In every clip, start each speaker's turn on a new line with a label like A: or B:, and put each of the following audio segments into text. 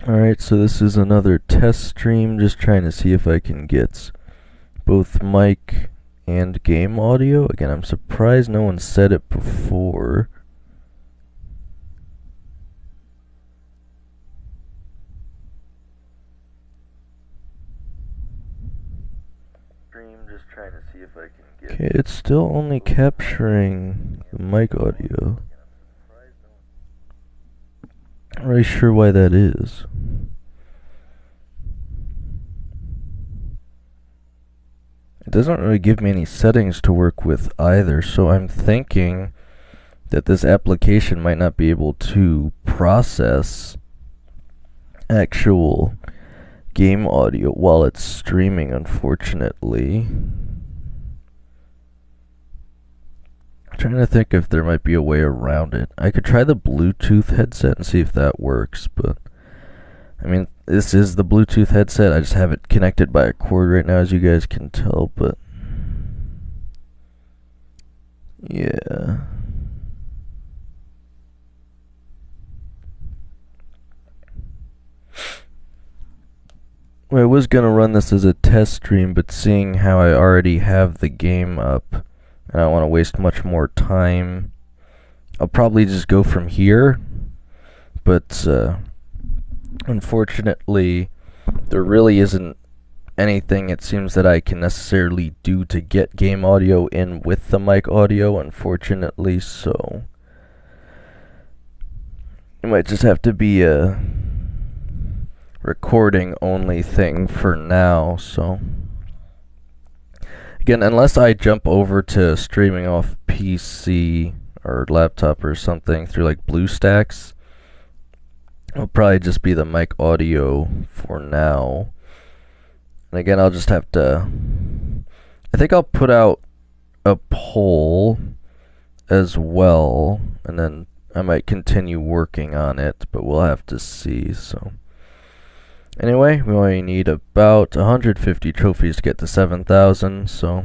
A: Alright, so this is another test stream, just trying to see if I can get both mic and game audio. Again, I'm surprised no one said it before. Just trying to see if I can get. Okay, it's still only capturing the mic audio. Not really sure why that is. It doesn't really give me any settings to work with either, so I'm thinking that this application might not be able to process actual game audio while it's streaming, unfortunately. I'm trying to think if there might be a way around it. I could try the Bluetooth headset and see if that works, but I mean, this is the Bluetooth headset. I just have it connected by a cord right now, as you guys can tell, but yeah. Well, I was gonna run this as a test stream, but seeing how I already have the game up, and I don't want to waste much more time, I'll probably just go from here. But unfortunately, there really isn't anything, it seems, that I can necessarily do to get game audio in with the mic audio, unfortunately, so it might just have to be a recording only thing for now. So again, unless I jump over to streaming off PC or laptop or something through like BlueStacks, it'll probably just be the mic audio for now. And again, I'll just have to, I think I'll put out a poll as well, and then I might continue working on it, but we'll have to see. So anyway, we only need about 150 trophies to get to 7,000, so,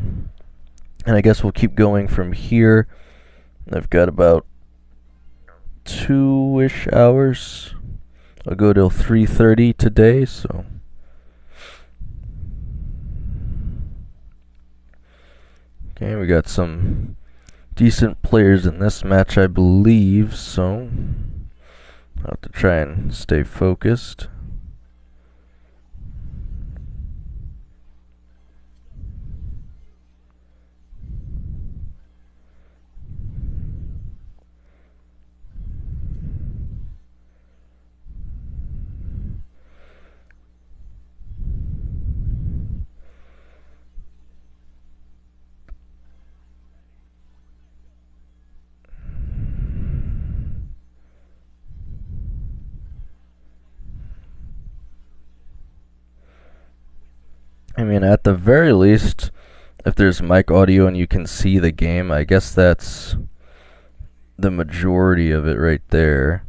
A: and I guess we'll keep going from here. I've got about 2-ish hours. I'll go till 3:30 today, so okay, we got some decent players in this match, I believe, so I'll have to try and stay focused. I mean, at the very least, if there's mic audio and you can see the game, I guess that's the majority of it right there.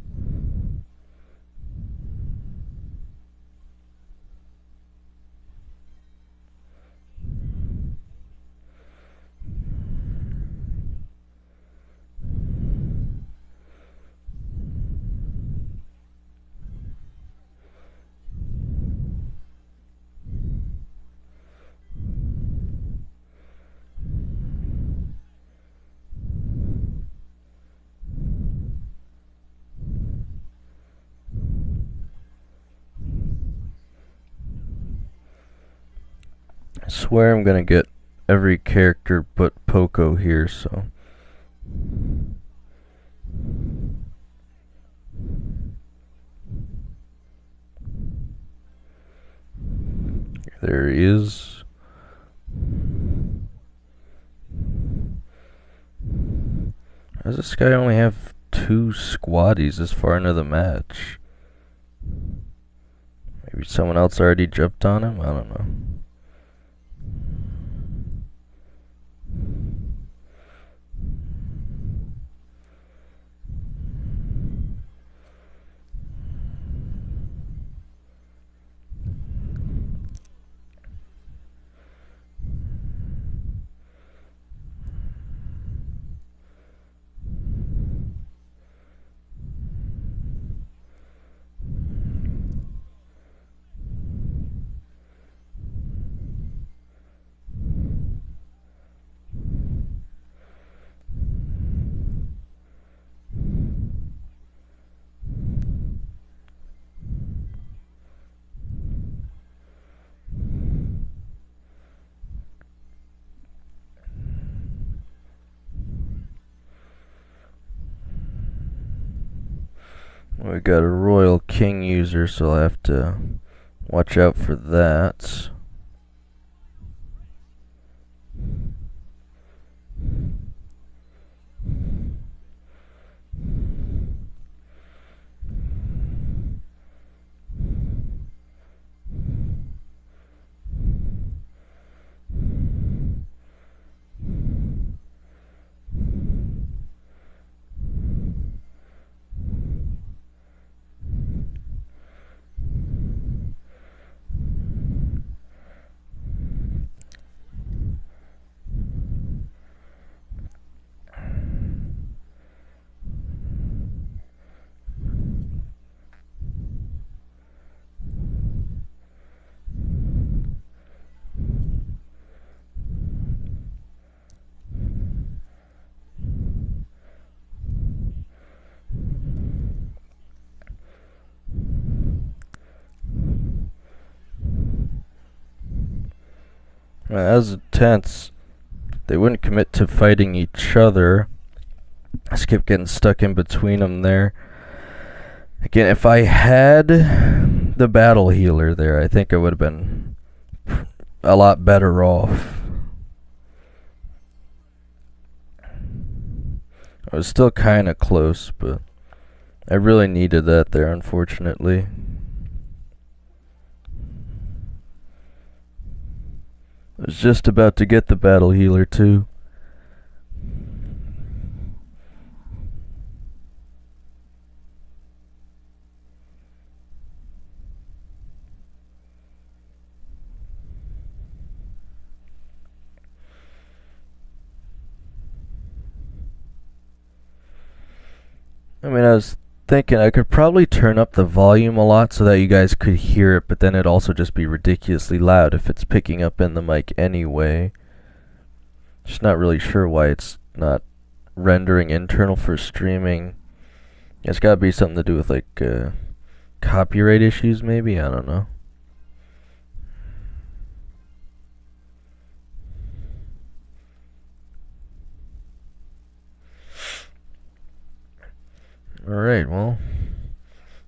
A: I swear I'm gonna get every character but Poco here, so there he is. How does this guy only have 2 squaddies this far into the match? Maybe someone else already jumped on him? I don't know. We got a Royal King user, so I'll have to watch out for that. As tense, they wouldn't commit to fighting each other. I just kept getting stuck in between them there. Again, if I had the battle healer there, I think I would have been a lot better off. I was still kind of close, but I really needed that there, unfortunately. I was just about to get the battle healer too. I mean, I was thinking I could probably turn up the volume a lot so that you guys could hear it, but then it'd also just be ridiculously loud if it's picking up in the mic anyway. Just not really sure why it's not rendering internal for streaming. It's gotta be something to do with like copyright issues maybe, I don't know. Alright, well,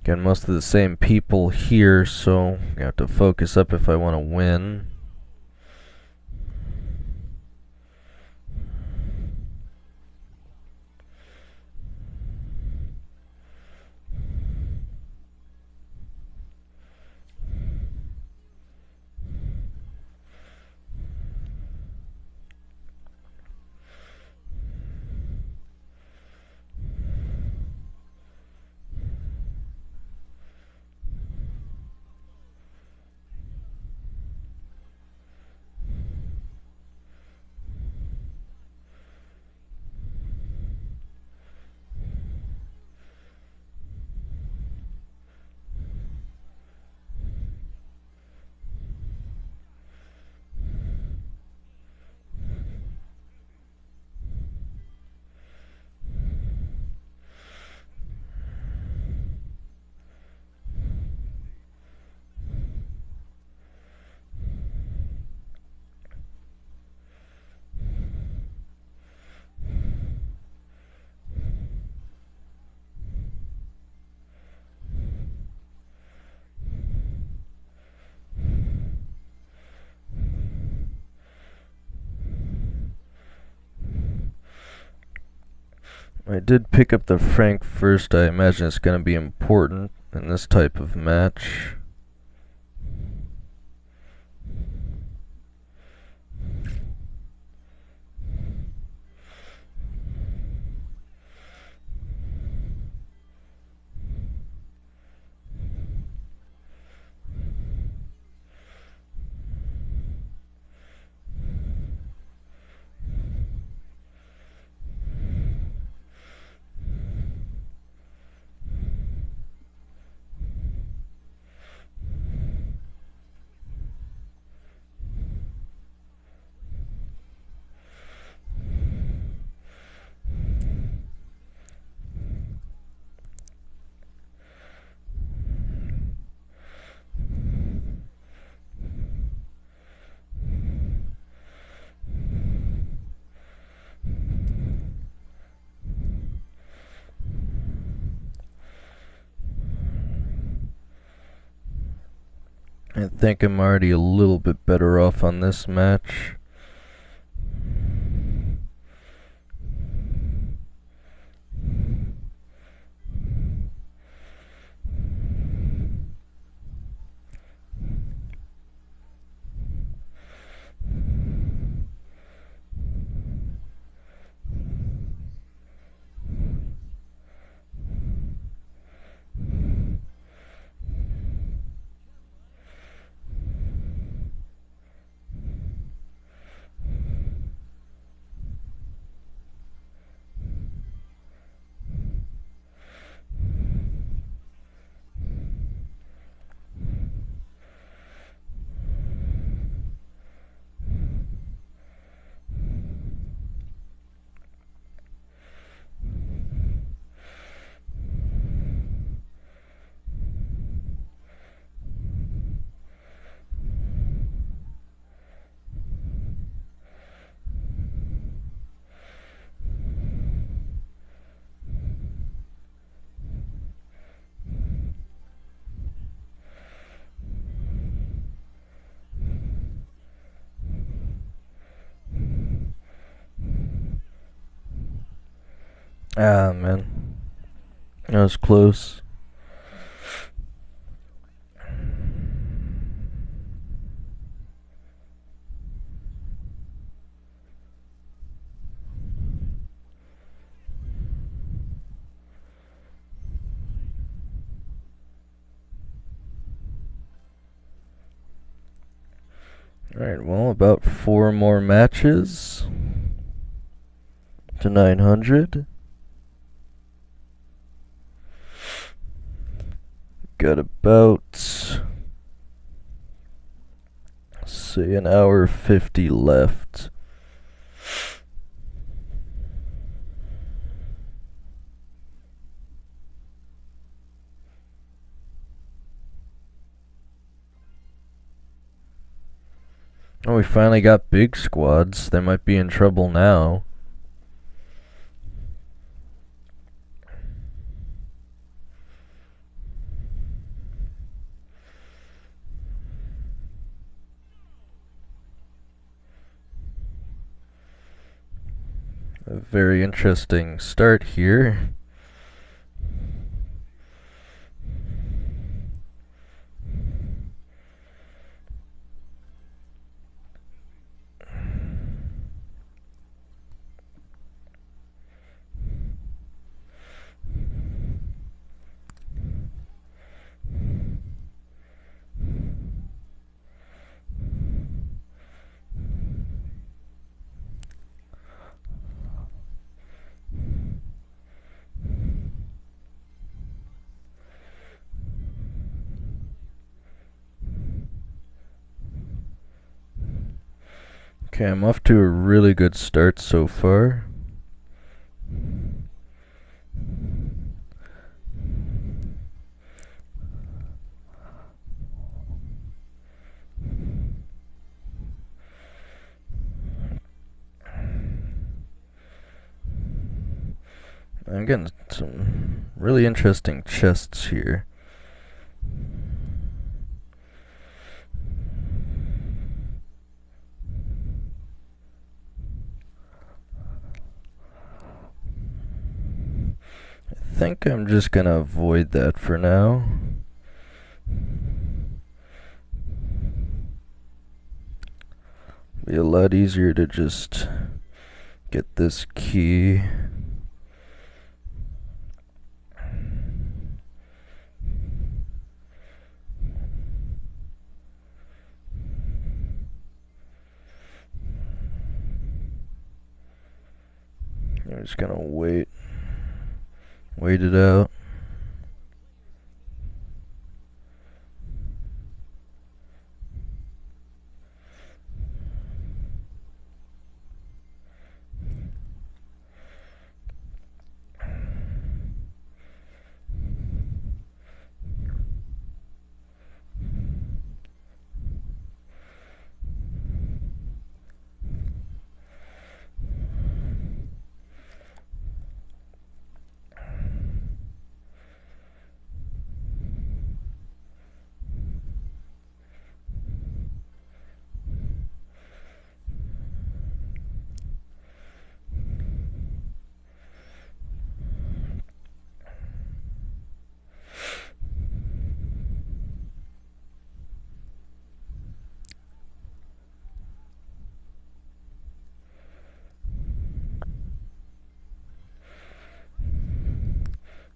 A: again, most of the same people here, so I have to focus up if I want to win. I did pick up the Frank first. I imagine it's going to be important in this type of match. I think I'm already a little bit better off on this match. Ah, man. That was close. Alright, well, about 4 more matches to 900. Got about, say, an hour 50 left. Oh, we finally got big squads. They might be in trouble now. A very interesting start here. Okay, I'm off to a really good start so far. I'm getting some really interesting chests here. I think I'm just gonna avoid that for now. Be a lot easier to just get this key. I'm just gonna wait it out.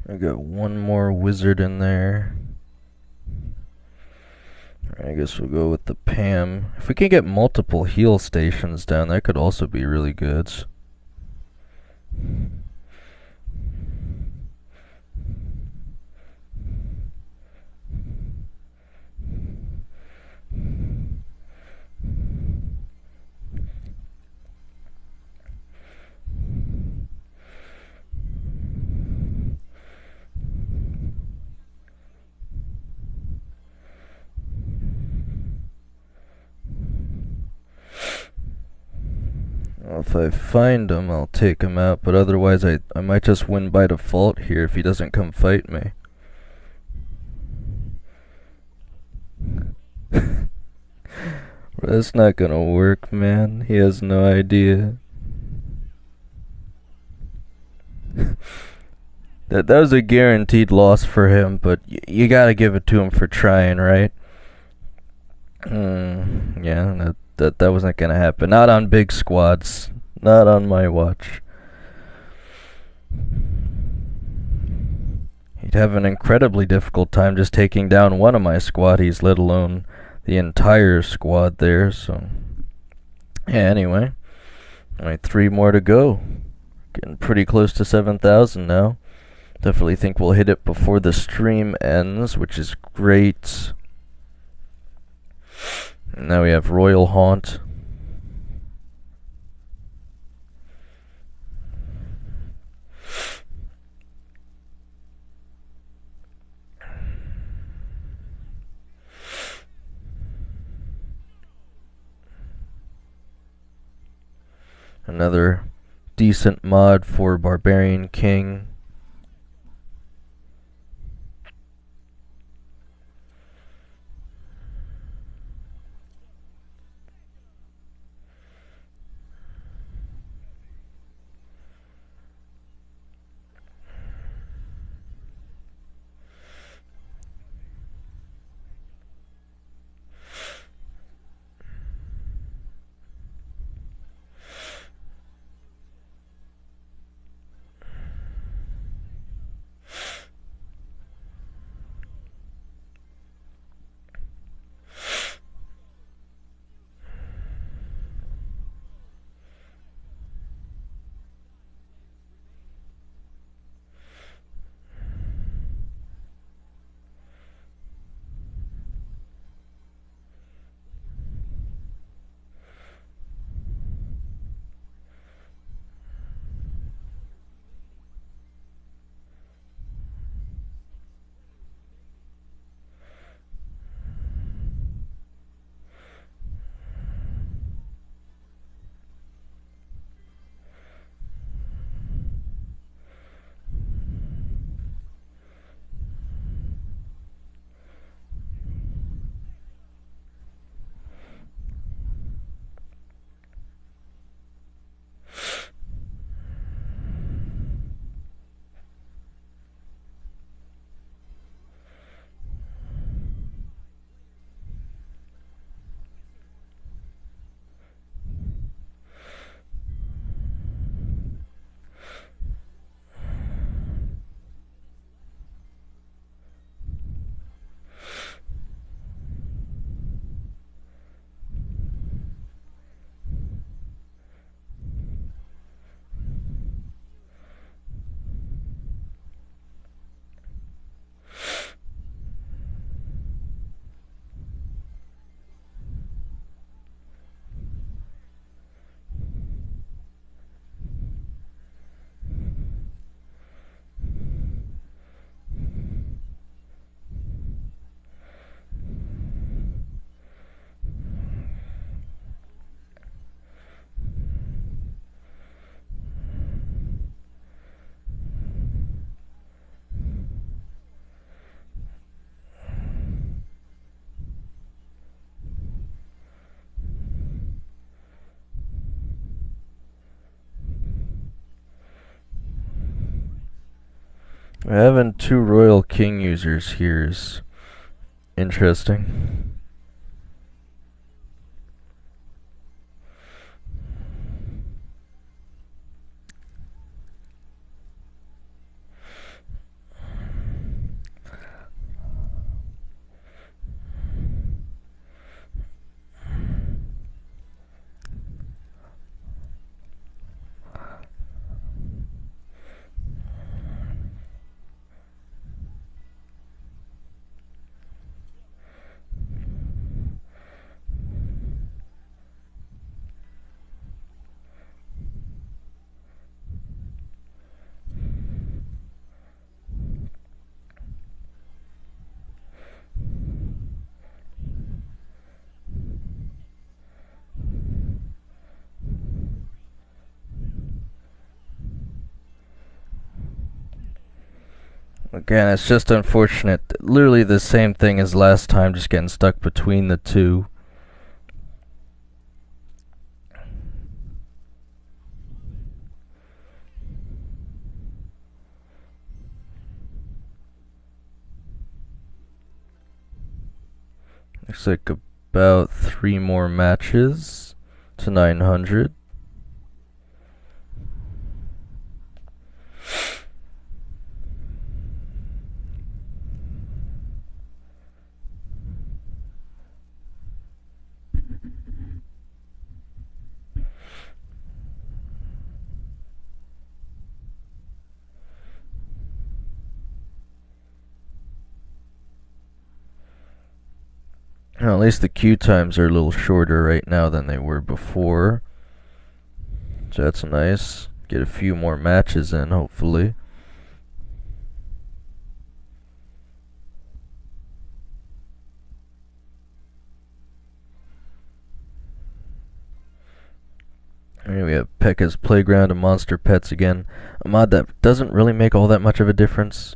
A: I got one more wizard in there. I guess we'll go with the Pam. If we can get multiple heal stations down, that could also be really good. Well, if I find him, I'll take him out, but otherwise I might just win by default here if he doesn't come fight me. That's not gonna work, man. He has no idea. That was a guaranteed loss for him, but you gotta give it to him for trying, right? Yeah, that wasn't gonna happen. Not on big squads. Not on my watch. He'd have an incredibly difficult time just taking down one of my squaddies, let alone the entire squad there, so... Yeah, anyway. Only 3 more to go. Getting pretty close to 7,000 now. Definitely think we'll hit it before the stream ends, which is great. And now we have Royal Haunt. Another decent mod for Barbarian King. Having 2 Royal King users here is interesting. Again, it's just unfortunate. Literally the same thing as last time, just getting stuck between the two. Looks like about 3 more matches to 900. Well, at least the queue times are a little shorter right now than they were before. So that's nice. Get a few more matches in, hopefully. Here we have P.E.K.K.A.'s Playground and Monster Pets again. A mod that doesn't really make all that much of a difference.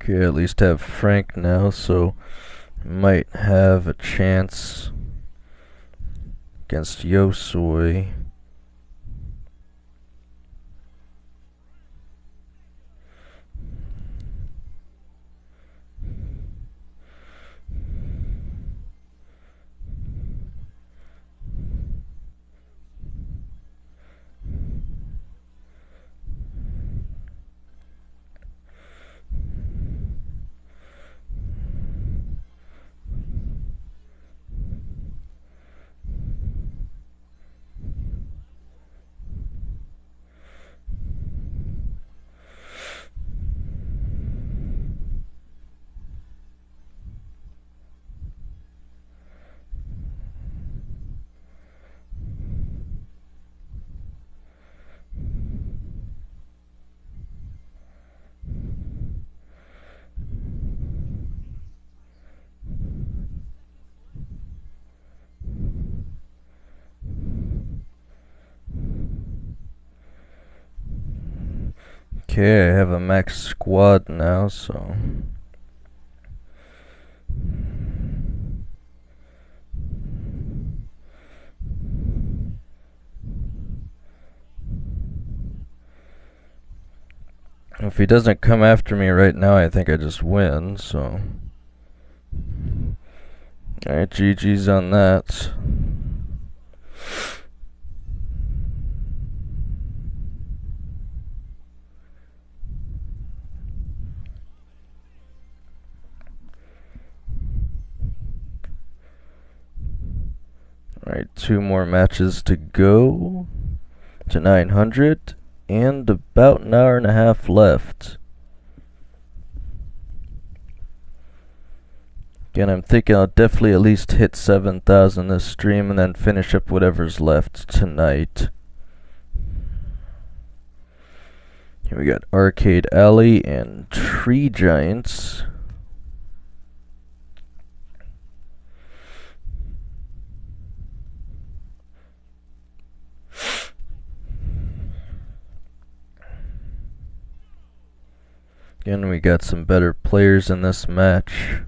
A: Okay, at least have Frank now, so might have a chance against Yosoi. Okay, I have a max squad now, so If he doesn't come after me right now, I think I just win, so. Alright, GG's on that. Alright, 2 more matches to go to 900, and about an hour and a half left. Again, I'm thinking I'll definitely at least hit 7,000 this stream and then finish up whatever's left tonight. Here we got Arcade Alley and Tree Giants. Again, we got some better players in this match.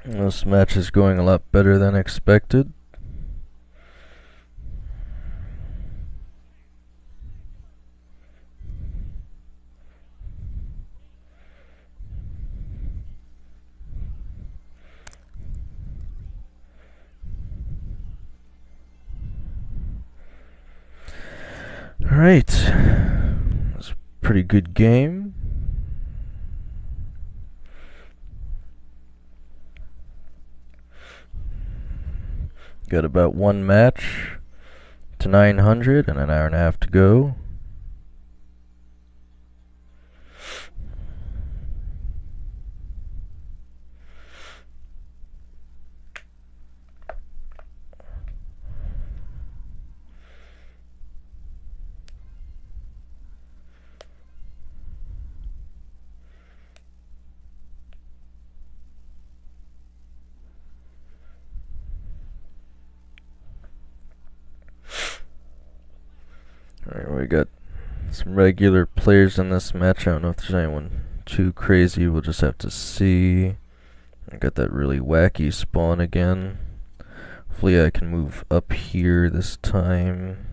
A: This match is going a lot better than expected. Alright, that's a pretty good game. Got about one match to 900 and an hour and a half to go. Alright, we got some regular players in this match. I don't know if there's anyone too crazy. We'll just have to see. I got that really wacky spawn again. Hopefully I can move up here this time.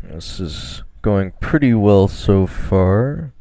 A: This is going pretty well so far.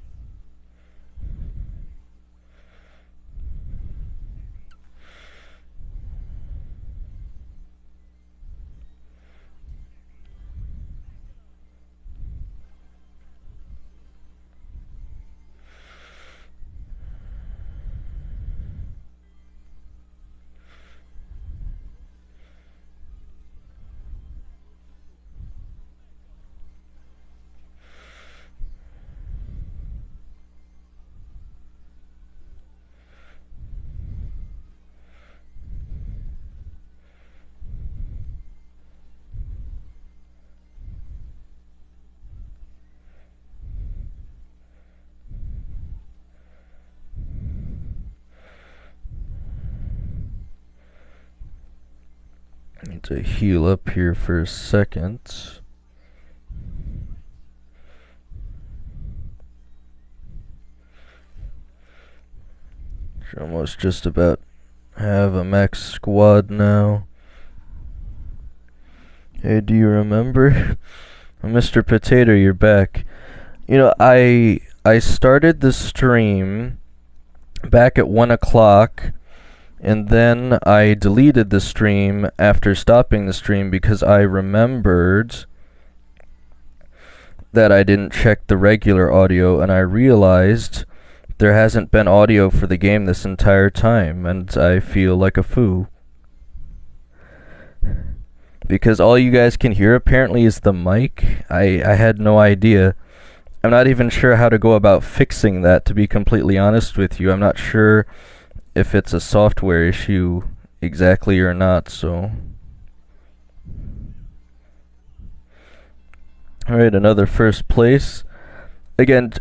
A: Need to heal up here for a second. Should almost just about have a max squad now. Hey, do you remember? Mr. Potato, you're back. You know, I started the stream back at 1 o'clock, and then I deleted the stream after stopping the stream because I remembered that I didn't check the regular audio, and I realized there hasn't been audio for the game this entire time, and I feel like a fool. Because all you guys can hear apparently is the mic. I had no idea. I'm not even sure how to go about fixing that, to be completely honest with you. I'm not sure if it's a software issue exactly or not, so. Alright, another first place. Again,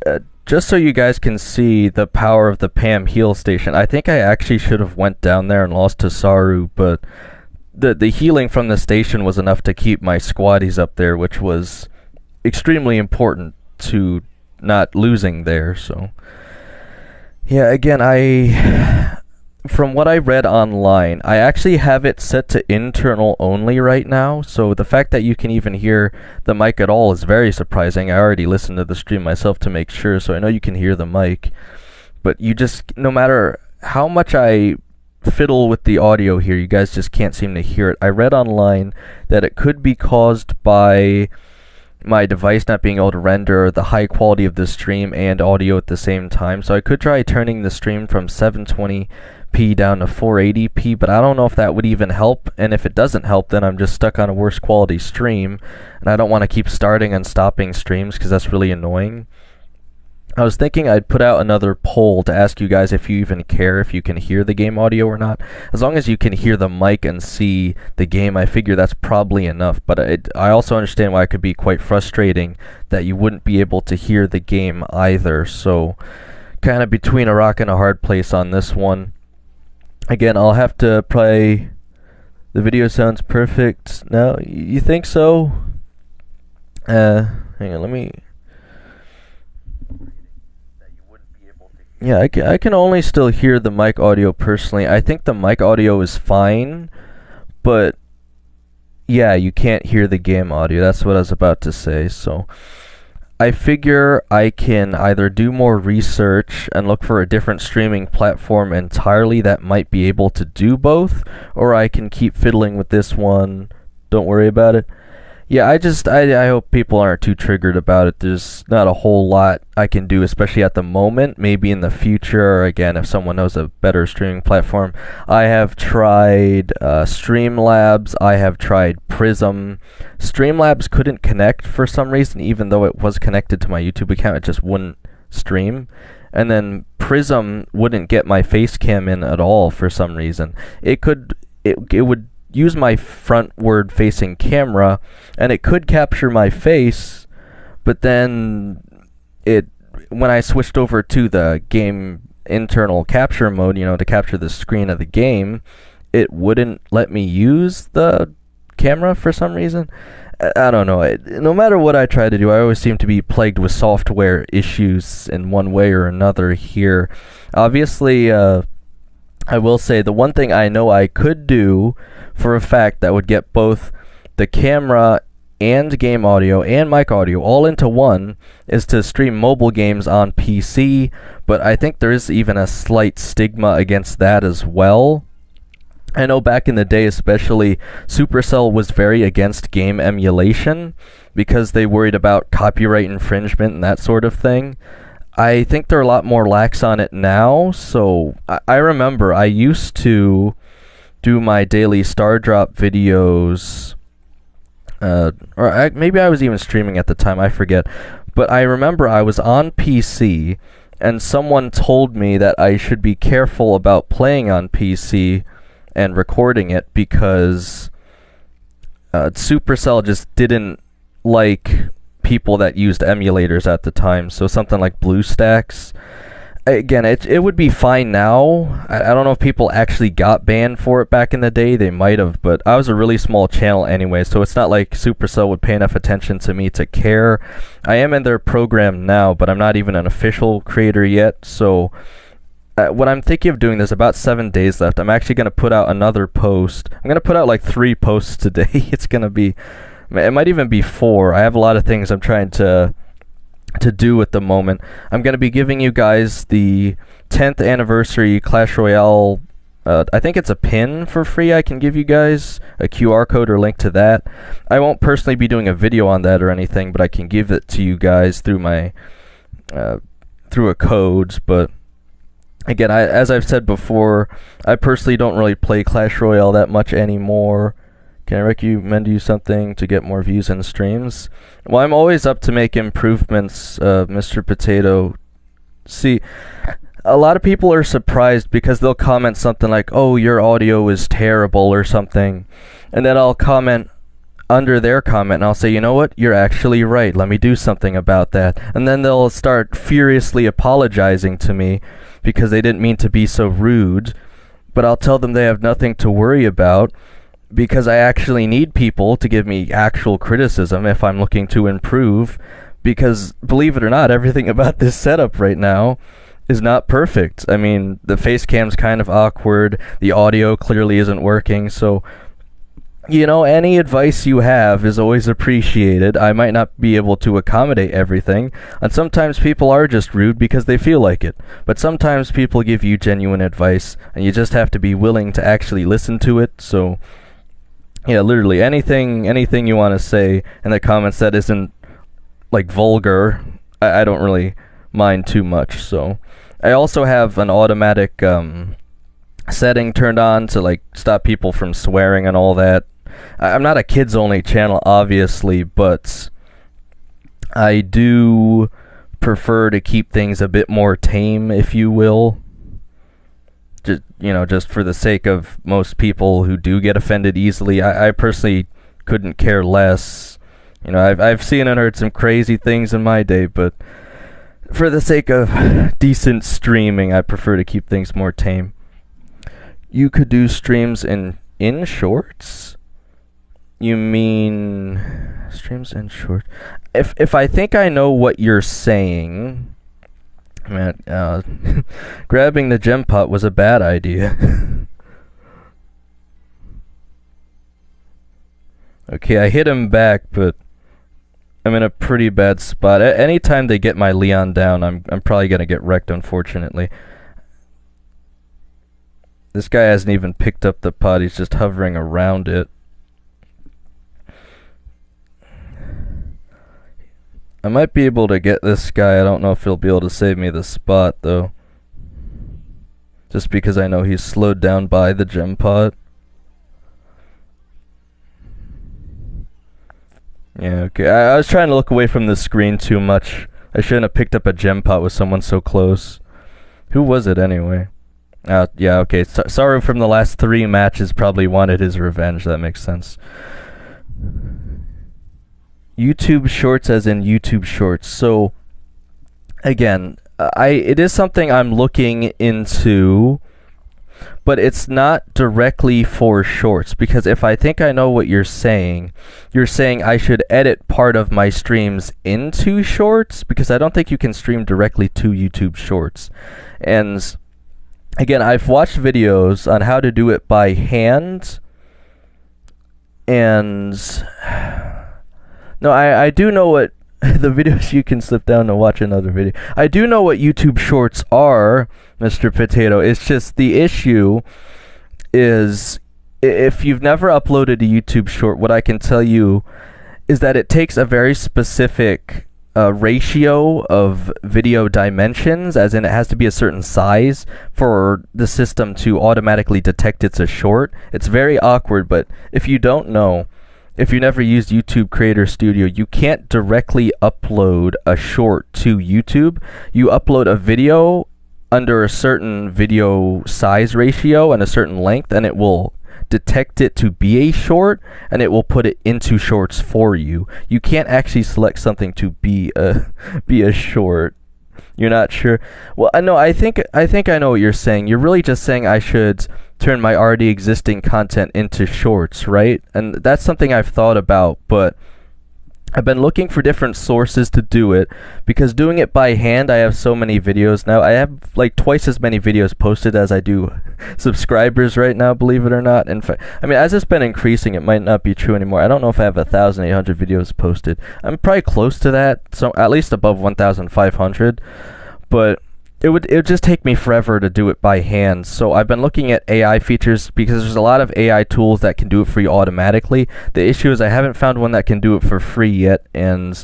A: just so you guys can see the power of the Pam heal station, I think I actually should have went down there and lost to Saru, but the healing from the station was enough to keep my squaddies up there, which was extremely important to not losing there, so. Yeah, again, from what I read online, I actually have it set to internal only right now, so the fact that you can even hear the mic at all is very surprising. I already listened to the stream myself to make sure, so I know you can hear the mic. But you just, no matter how much I fiddle with the audio here, you guys just can't seem to hear it. I read online that it could be caused by my device not being able to render the high quality of the stream and audio at the same time. So I could try turning the stream from 720p down to 480p, but I don't know if that would even help. And if it doesn't help, then I'm just stuck on a worse quality stream, and I don't want to keep starting and stopping streams because that's really annoying. I was thinking I'd put out another poll to ask you guys if you even care if you can hear the game audio or not. As long as you can hear the mic and see the game, I figure that's probably enough. But I also understand why it could be quite frustrating that you wouldn't be able to hear the game either. So, kind of between a rock and a hard place on this one. Again, I'll have to play. The video sounds perfect. No, you think so? Hang on, let me. Yeah, I can only still hear the mic audio personally. I think the mic audio is fine, but yeah, you can't hear the game audio. That's what I was about to say. So I figure I can either do more research and look for a different streaming platform entirely that might be able to do both, or I can keep fiddling with this one. Don't worry about it. Yeah, I hope people aren't too triggered about it. There's not a whole lot I can do, especially at the moment. Maybe in the future, or again, if someone knows a better streaming platform. I have tried Streamlabs. I have tried Prism. Streamlabs couldn't connect for some reason, even though it was connected to my YouTube account. It just wouldn't stream. And then Prism wouldn't get my face cam in at all for some reason. It would use my frontward facing camera and it could capture my face, but then when I switched over to the game internal capture mode, to capture the screen of the game, it wouldn't let me use the camera for some reason. I don't know. No matter what I try to do, I always seem to be plagued with software issues in one way or another here. Obviously, I will say the one thing I know I could do for a fact that would get both the camera and game audio and mic audio all into one is to stream mobile games on PC, but I think there is even a slight stigma against that as well. I know back in the day especially, Supercell was very against game emulation because they worried about copyright infringement and that sort of thing. I think they're a lot more lax on it now, so I remember I used to do my daily Star Drop videos, maybe I was even streaming at the time, I forget, but I remember I was on PC, and someone told me that I should be careful about playing on PC and recording it because Supercell just didn't like people that used emulators at the time, so something like BlueStacks. Again, it would be fine now. I don't know if people actually got banned for it back in the day. They might have, but I was a really small channel anyway, so it's not like Supercell would pay enough attention to me to care. I am in their program now, but I'm not even an official creator yet, so what I'm thinking of doing, there's about 7 days left. I'm actually going to put out another post. I'm going to put out like 3 posts today. It might even be 4. I have a lot of things I'm trying to do at the moment. I'm going to be giving you guys the 10th anniversary Clash Royale. I think it's a pin for free. I can give you guys a QR code or link to that. I won't personally be doing a video on that or anything, but I can give it to you guys through my through a codes. But again, as I've said before, I personally don't really play Clash Royale that much anymore. Can I recommend you something to get more views and streams? Well, I'm always up to make improvements, Mr. Potato. See, a lot of people are surprised because they'll comment something like, "Oh, your audio is terrible," or something. And then I'll comment under their comment and I'll say, "You know what? You're actually right. Let me do something about that." And then they'll start furiously apologizing to me because they didn't mean to be so rude. But I'll tell them they have nothing to worry about, because I actually need people to give me actual criticism if I'm looking to improve, because believe it or not, everything about this setup right now is not perfect. I mean, the face cam's kind of awkward. The audio clearly isn't working. So, any advice you have is always appreciated. I might not be able to accommodate everything, and sometimes people are just rude because they feel like it. But sometimes people give you genuine advice, and you just have to be willing to actually listen to it. So, yeah, literally anything you want to say in the comments that isn't like vulgar, I don't really mind too much. So, I also have an automatic setting turned on to like stop people from swearing and all that. I'm not a kids only channel, obviously, but I do prefer to keep things a bit more tame, if you will. Just for the sake of most people who do get offended easily. I personally couldn't care less. I've seen and heard some crazy things in my day, but for the sake of decent streaming, I prefer to keep things more tame. You could do streams in shorts? You mean streams in short? If I think I know what you're saying, man, grabbing the gem pot was a bad idea. Okay, I hit him back, but I'm in a pretty bad spot. Anytime they get my Leon down, I'm probably gonna get wrecked, unfortunately. This guy hasn't even picked up the pot, he's just hovering around it. I might be able to get this guy. I don't know if he'll be able to save me the spot, though. Just because I know he's slowed down by the gem pot. Yeah, okay. I was trying to look away from the screen too much. I shouldn't have picked up a gem pot with someone so close. Who was it, anyway? Yeah, okay. Sorry from the last 3 matches probably wanted his revenge. That makes sense. YouTube Shorts as in YouTube Shorts. So, again, it is something I'm looking into, but it's not directly for shorts, because if I think I know what you're saying I should edit part of my streams into shorts, because I don't think you can stream directly to YouTube Shorts. And, again, I've watched videos on how to do it by hand, and no, I do know what the videos you can slip down to watch another video. I do know what YouTube Shorts are, Mr. Potato. It's just the issue is if you've never uploaded a YouTube Short, what I can tell you is that it takes a very specific ratio of video dimensions, as in it has to be a certain size for the system to automatically detect it's a short. It's very awkward, but if you don't know, if you never used YouTube Creator Studio, you can't directly upload a short to YouTube. You upload a video under a certain video size ratio and a certain length, and it will detect it to be a short, and it will put it into shorts for you. You can't actually select something to be a short. You're not sure? Well, I think I know what you're saying. You're really just saying I should turn my already existing content into shorts, right? And that's something I've thought about, but I've been looking for different sources to do it, because doing it by hand, I have so many videos now. I have like twice as many videos posted as I do subscribers right now, believe it or not. In fact, I mean, as it's been increasing, it might not be true anymore. I don't know if I have 1,800 videos posted. I'm probably close to that, so at least above 1,500, but it would just take me forever to do it by hand. So I've been looking at AI features, because there's a lot of AI tools that can do it for you automatically. The issue is I haven't found one that can do it for free yet, and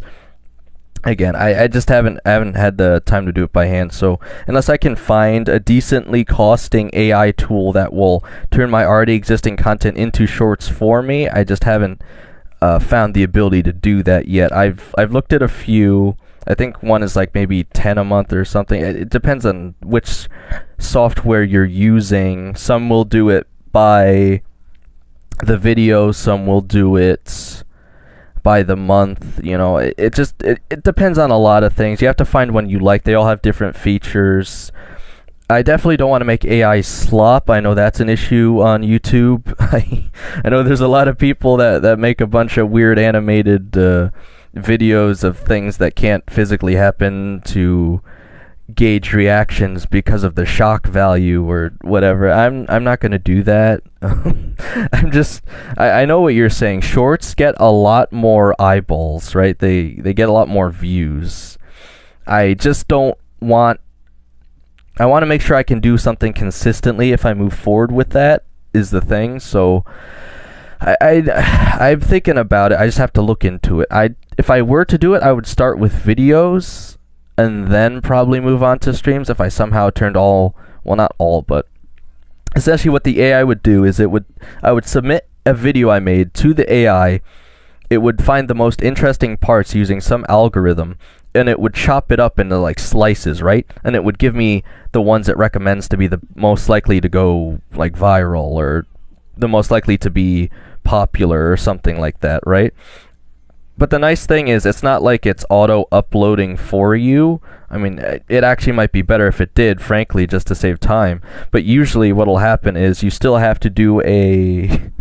A: again, I just haven't had the time to do it by hand. So unless I can find a decently costing AI tool that will turn my already existing content into shorts for me, I just haven't found the ability to do that yet. I've looked at a few. I think one is like maybe 10 a month or something. It depends on which software you're using. Some will do it by the video, some will do it by the month. It depends on a lot of things. You have to find one you like. They all have different features. I definitely don't want to make AI slop. I know that's an issue on YouTube. I know there's a lot of people that make a bunch of weird animated videos of things that can't physically happen to gauge reactions because of the shock value or whatever. I'm not gonna do that. I know what you're saying. Shorts get a lot more eyeballs, right? They get a lot more views. I just don't want. I want to make sure I can do something consistently if I move forward with that, is the thing. So I'm thinking about it. I just have to look into it. If I were to do it, I would start with videos and then probably move on to streams if I somehow turned all, well, not all, but essentially what the AI would do is I would submit a video I made to the AI. It would find the most interesting parts using some algorithm, and it would chop it up into like slices, right? And it would give me the ones it recommends to be the most likely to go like viral, or the most likely to be popular or something like that, right? But the nice thing is it's not like it's auto uploading for you. I mean, it actually might be better if it did, frankly, just to save time. But usually what'll happen is you still have to do a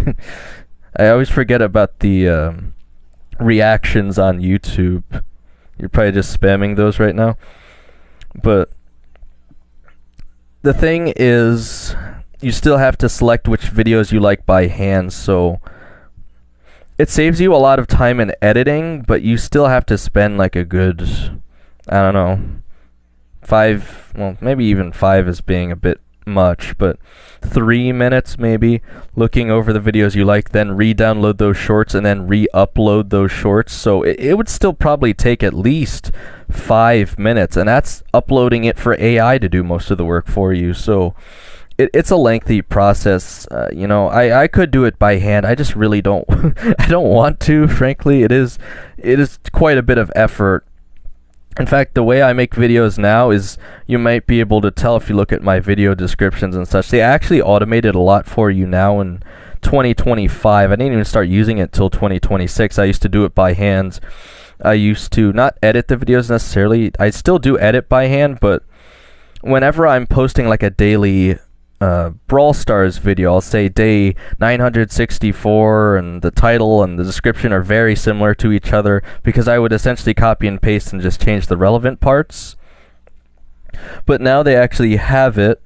A: I always forget about the reactions on YouTube. You're probably just spamming those right now. But the thing is, you still have to select which videos you like by hand, so it saves you a lot of time in editing, but you still have to spend like a good, I don't know, 5, well, maybe even 5 is being a bit much, but 3 minutes maybe looking over the videos you like, then re-download those shorts and then re-upload those shorts. So it would still probably take at least 5 minutes, and that's uploading it for AI to do most of the work for you. So it's a lengthy process. I could do it by hand. I just really don't I don't want to, frankly. It is quite a bit of effort. In fact, the way I make videos now is, you might be able to tell if you look at my video descriptions and such. They actually automated a lot for you now in 2025. I didn't even start using it till 2026. I used to do it by hand. I used to not edit the videos necessarily. I still do edit by hand, but whenever I'm posting like a daily Brawl Stars video, I'll say day 964, and the title and the description are very similar to each other, because I would essentially copy and paste and just change the relevant parts. But now they actually have it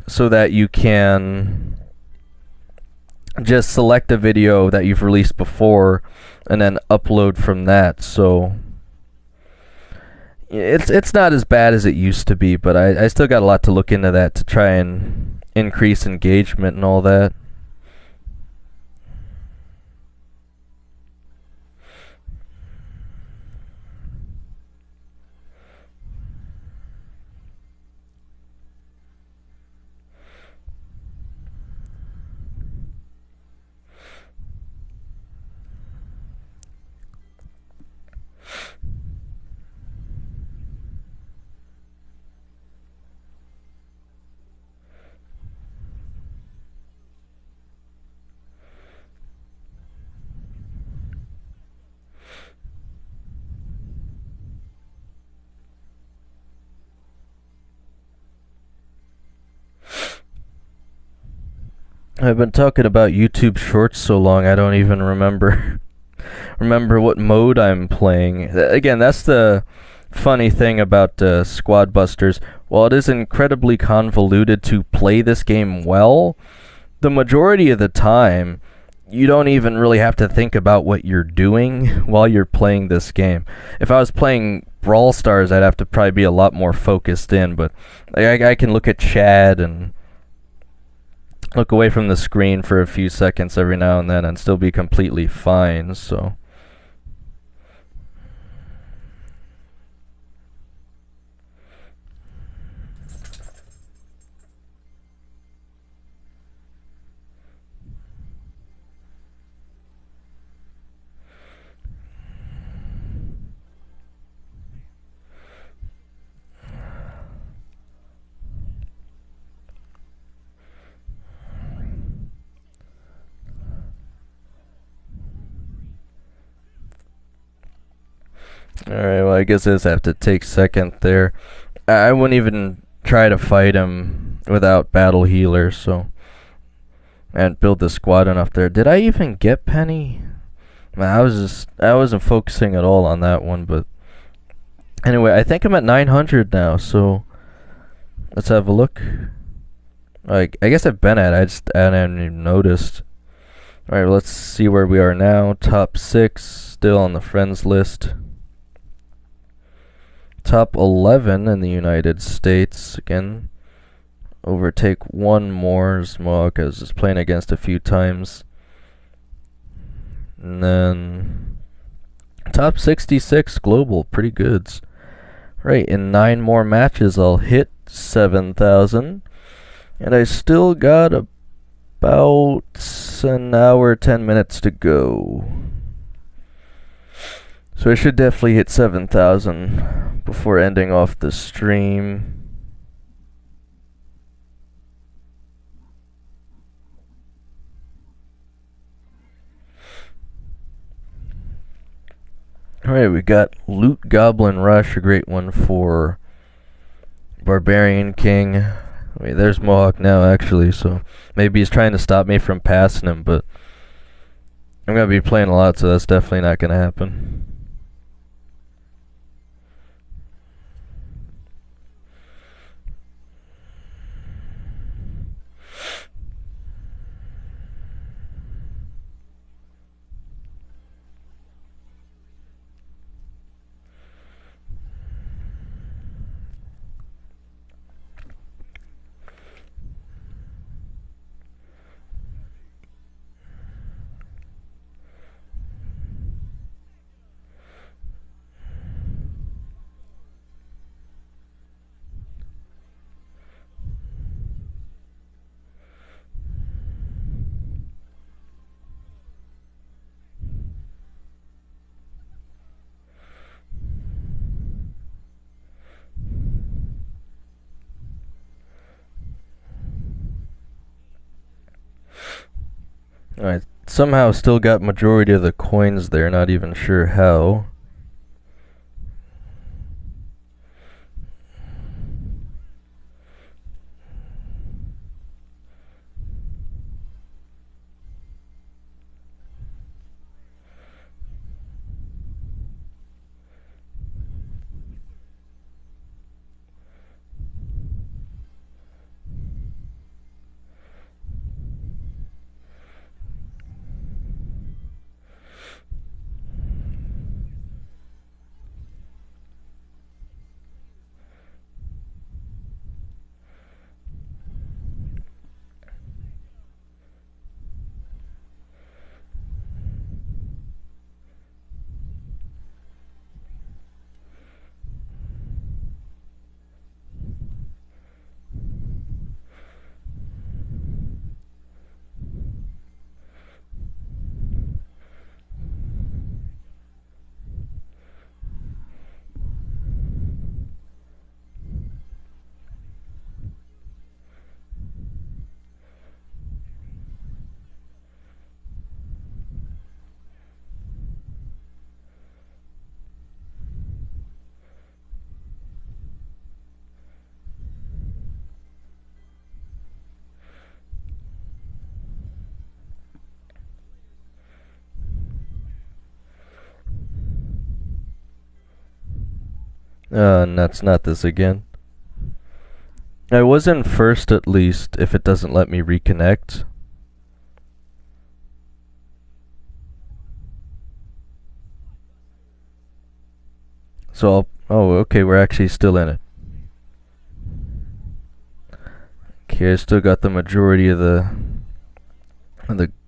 A: so that you can just select a video that you've released before and then upload from that. So it's not as bad as it used to be, but I still got a lot to look into that to try and increase engagement and all that. I've been talking about YouTube Shorts so long I don't even remember what mode I'm playing. Again, that's the funny thing about Squad Busters. While it is incredibly convoluted to play this game well, the majority of the time you don't even really have to think about what you're doing while you're playing this game. If I was playing Brawl Stars, I'd have to probably be a lot more focused in, but I can look at Chad and look away from the screen for a few seconds every now and then and still be completely fine. So alright, well, I guess I just have to take second there. I wouldn't even try to fight him without battle healer, so, and build the squad enough there. Did I even get Penny? I wasn't focusing at all on that one, but anyway, I think I'm at 900 now, so Let's have a look. Like, I guess I've been at it, I hadn't even noticed. Alright, let's see where we are now. Top 6, still on the friends list. Top 11 in the United States. Again, overtake one more. Mohawk is just playing against a few times. And then top 66 global, pretty goods. Right, in 9 more matches I'll hit 7,000. And I still got about an hour, 10 minutes to go. So I should definitely hit 7,000 before ending off the stream. Alright, we got Loot Goblin Rush, a great one for Barbarian King. Wait, there's Mohawk now, actually, so maybe he's trying to stop me from passing him, but I'm going to be playing a lot, so that's definitely not going to happen. Alright, somehow still got majority of the coins there, not even sure how. And that's not this again. I was in first at least, if it doesn't let me reconnect. So oh, okay, we're actually still in it. Okay, I still got the majority of the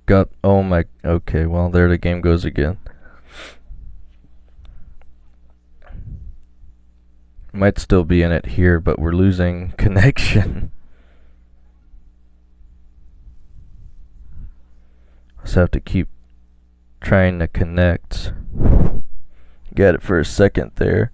A: gut. Oh my, okay, well there the game goes again. Might still be in it here, but we're losing connection. Just have to keep trying to connect. Got it for a second there.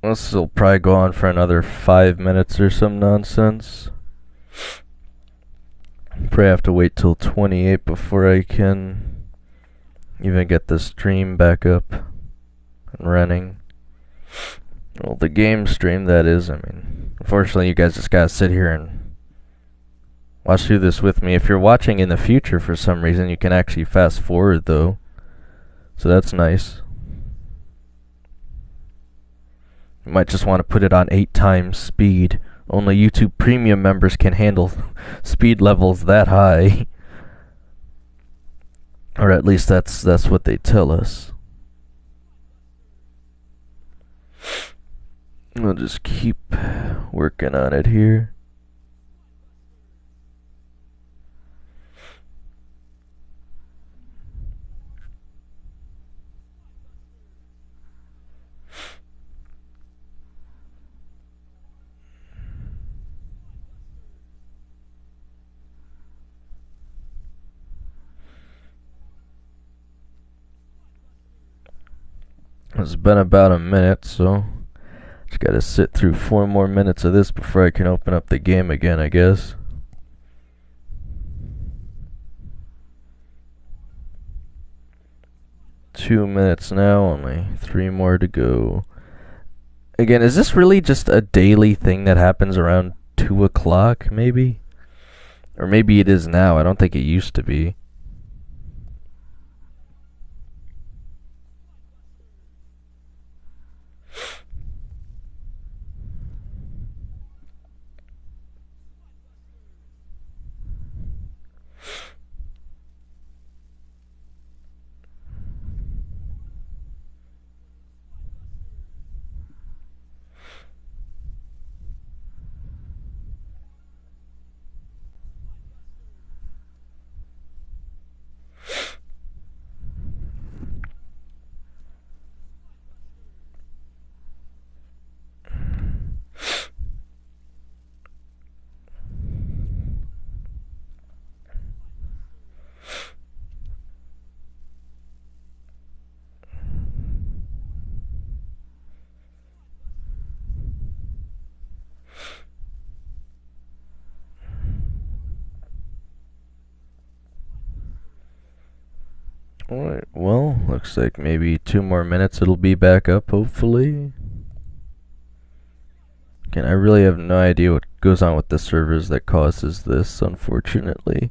A: This will probably go on for another 5 minutes or some nonsense. Probably have to wait till 28 before I can even get the stream back up and running. Well, the game stream, that is. I mean, unfortunately, you guys just gotta sit here and watch through this with me. If you're watching in the future for some reason, you can actually fast forward though. So that's nice. You might just want to put it on 8 times speed. Only YouTube Premium members can handle speed levels that high. Or at least that's what they tell us. We'll just keep working on it here. It's been about a minute, so just gotta sit through 4 more minutes of this before I can open up the game again, I guess. Two minutes now, only 3 more to go. Again, is this really just a daily thing that happens around 2 o'clock, maybe? Or maybe it is now, I don't think it used to be. Alright, well, looks like maybe 2 more minutes it'll be back up, hopefully. Again, I really have no idea what goes on with the servers that causes this, unfortunately.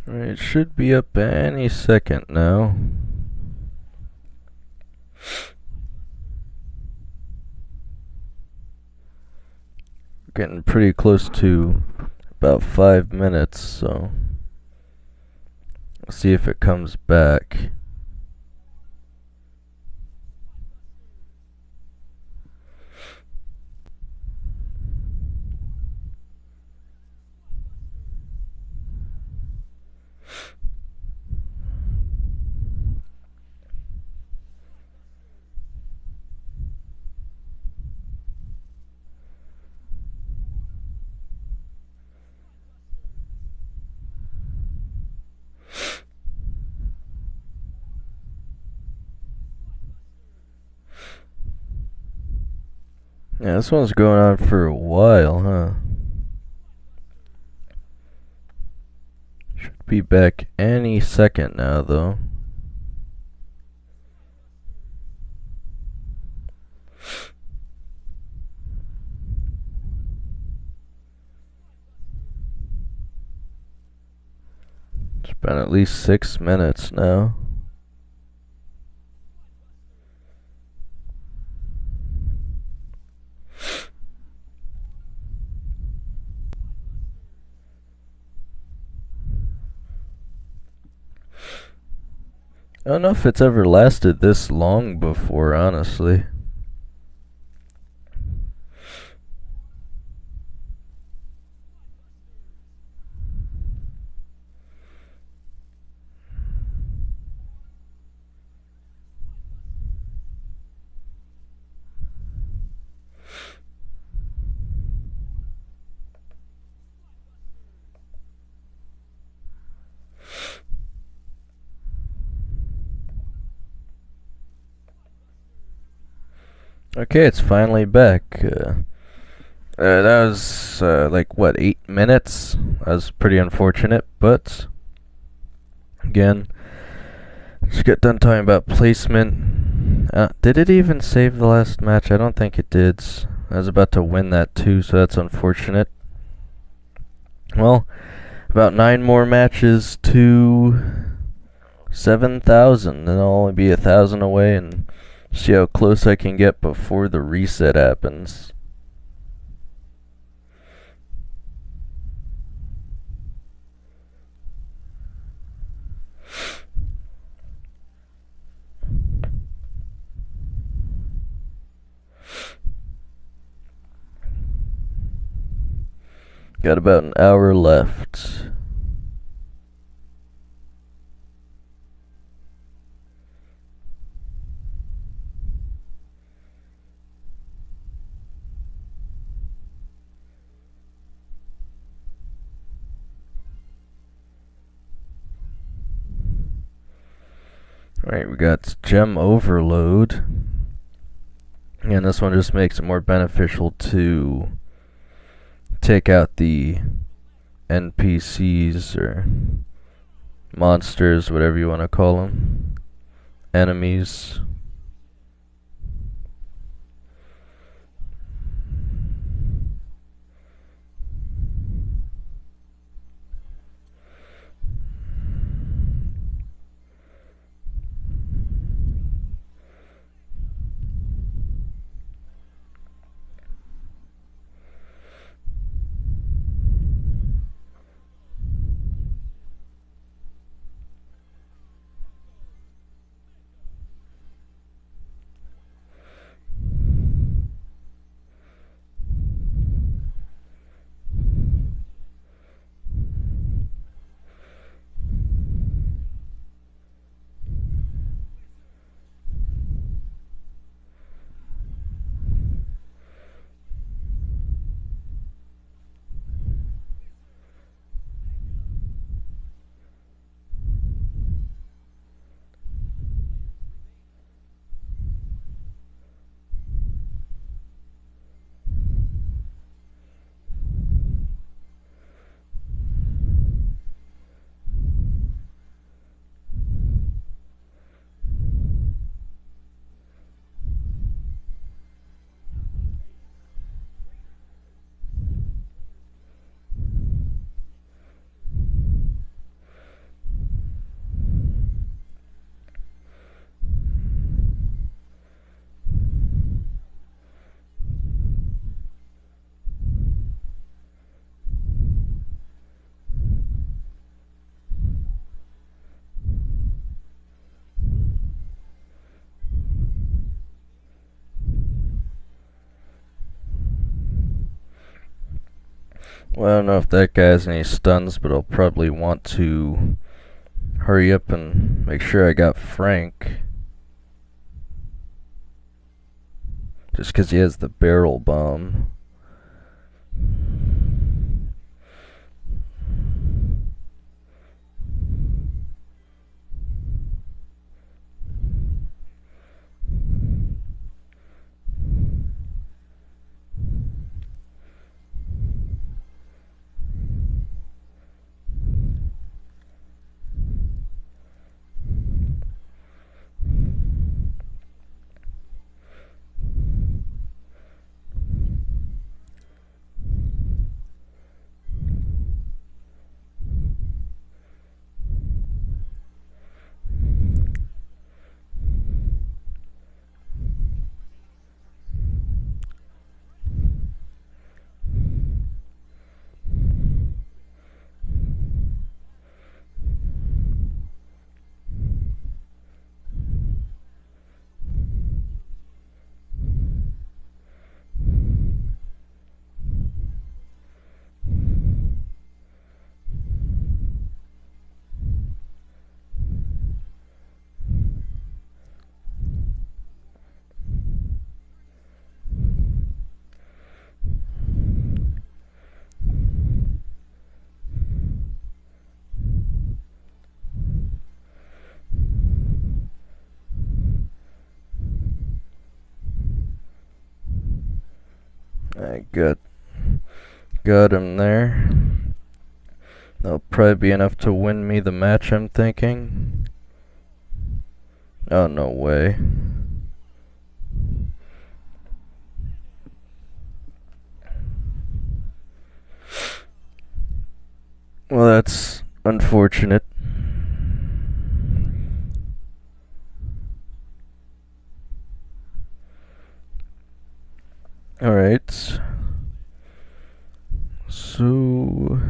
A: Alright, it should be up any second now. Getting pretty close to about 5 minutes, so let's see if it comes back. Yeah, this one's going on for a while, huh? Should be back any second now, though. Been at least 6 minutes now. I don't know if it's ever lasted this long before, honestly. Okay, it's finally back. That was like what, 8 minutes? That was pretty unfortunate, but again, just got done talking about placement. Did it even save the last match? I don't think it did. I was about to win that too, so that's unfortunate. Well, about 9 more matches to 7,000, and I'll only be 1,000 away, and see how close I can get before the reset happens. Got about an hour left. Alright, we got Gem Overload. And this one just makes it more beneficial to take out the NPCs or monsters, whatever you want to call them. Enemies. Well, I don't know if that guy has any stuns, but I'll probably want to hurry up and make sure I got Frank. Just because he has the barrel bomb. Got him there. That'll probably be enough to win me the match, I'm thinking. Oh, no way. Well, that's unfortunate. Alright. So...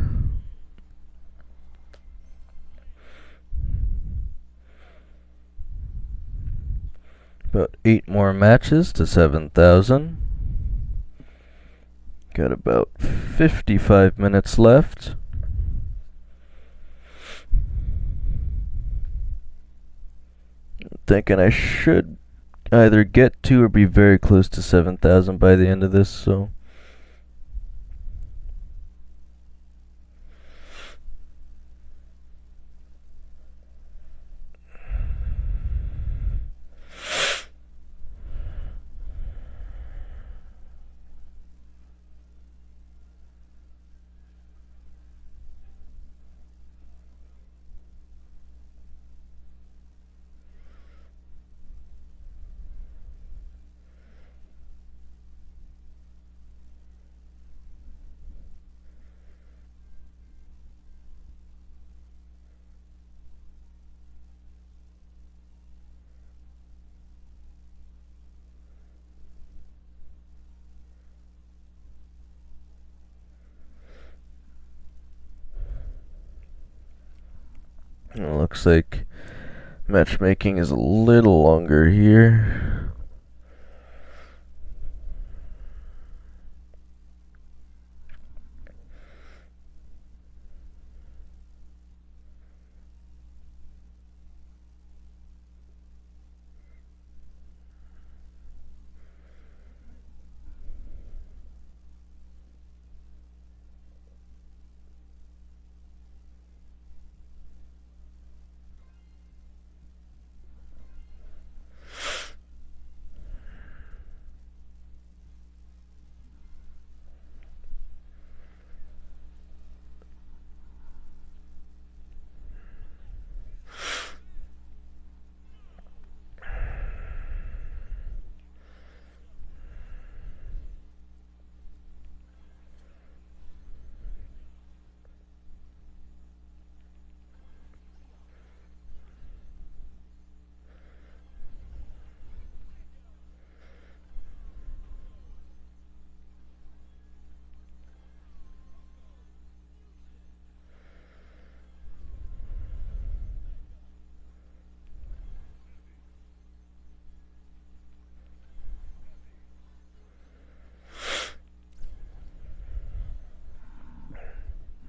A: about 8 more matches to 7,000. Got about 55 minutes left. Thinking I should either get to or be very close to 7,000 by the end of this, so... It looks like matchmaking is a little longer here.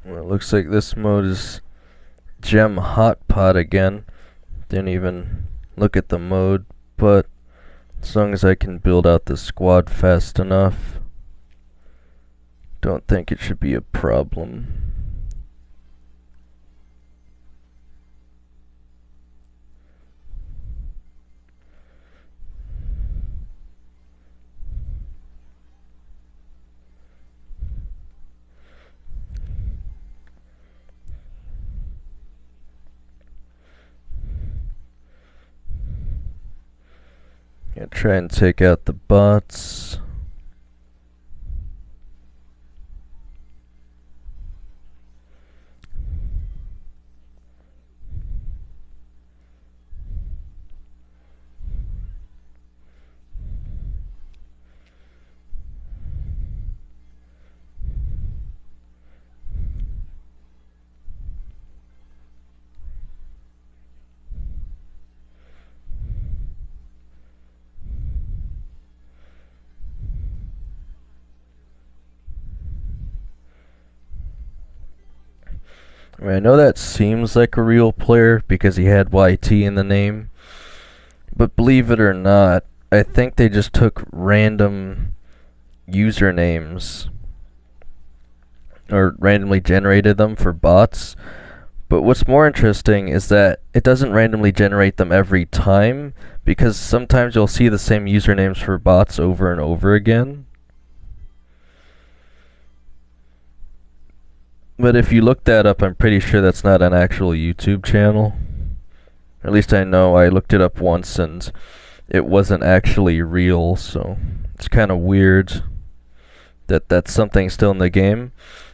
A: Well, it looks like this mode is Gem Hot Pot again. Didn't even look at the mode, but as long as I can build out the squad fast enough, don't think it should be a problem. Gonna try and take out the bots. I mean, I know that seems like a real player because he had YT in the name, but believe it or not, I think they just took random usernames or randomly generated them for bots. But what's more interesting is that it doesn't randomly generate them every time, because sometimes you'll see the same usernames for bots over and over again. But if you look that up, I'm pretty sure that's not an actual YouTube channel. Or at least I know. I looked it up once and it wasn't actually real, so it's kind of weird that that's something still in the game.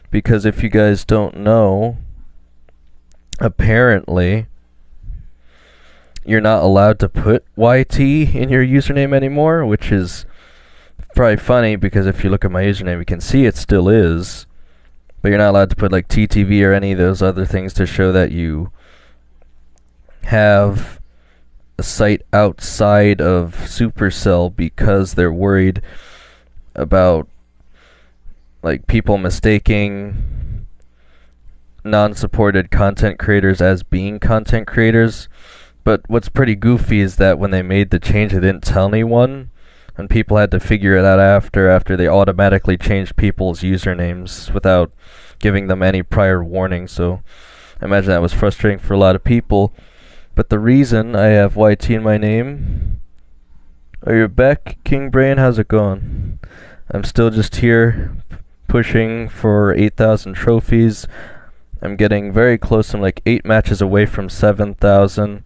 A: Because if you guys don't know, apparently you're not allowed to put YT in your username anymore, which is probably funny because if you look at my username, you can see it still is. But you're not allowed to put like TTV or any of those other things to show that you have a site outside of Supercell, because they're worried about like people mistaking non-supported content creators as being content creators. But what's pretty goofy is that when they made the change, they didn't tell anyone, and people had to figure it out after they automatically changed people's usernames without giving them any prior warning. So I imagine that was frustrating for a lot of people. But the reason I have YT in my name... Oh, you're back, King Brain? How's it going? I'm still just here pushing for 8,000 trophies. I'm getting very close. I'm like 8 matches away from 7,000.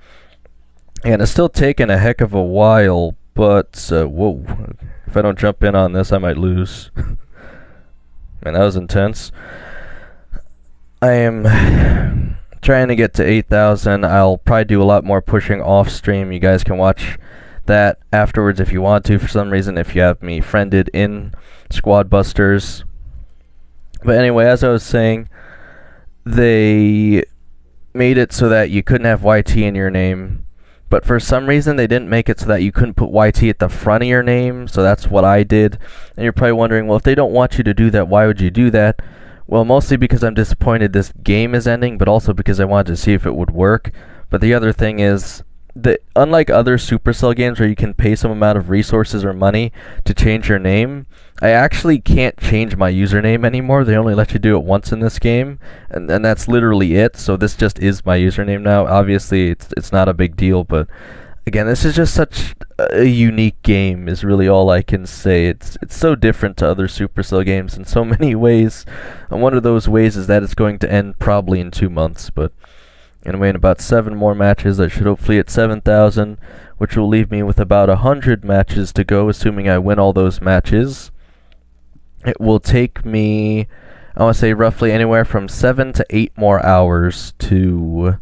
A: And it's still taking a heck of a while, but whoa. If I don't jump in on this, I might lose. Man, that was intense. I am trying to get to 8,000. I'll probably do a lot more pushing off stream. You guys can watch that afterwards if you want to, for some reason, if you have me friended in Squad Busters. But anyway, as I was saying, they made it so that you couldn't have YT in your name. But for some reason, they didn't make it so that you couldn't put YT at the front of your name. So that's what I did. And you're probably wondering, well, if they don't want you to do that, why would you do that? Well, mostly because I'm disappointed this game is ending, but also because I wanted to see if it would work. But the other thing is that unlike other Supercell games where you can pay some amount of resources or money to change your name, I actually can't change my username anymore. They only let you do it once in this game, and that's literally it. So this just is my username now. Obviously, it's not a big deal, but again, this is just such a unique game is really all I can say. It's so different to other Supercell games in so many ways. And one of those ways is that it's going to end probably in 2 months, but anyway, in about 7 more matches, I should hopefully hit 7,000, which will leave me with about 100 matches to go, assuming I win all those matches. It will take me, I want to say, roughly anywhere from 7 to 8 more hours to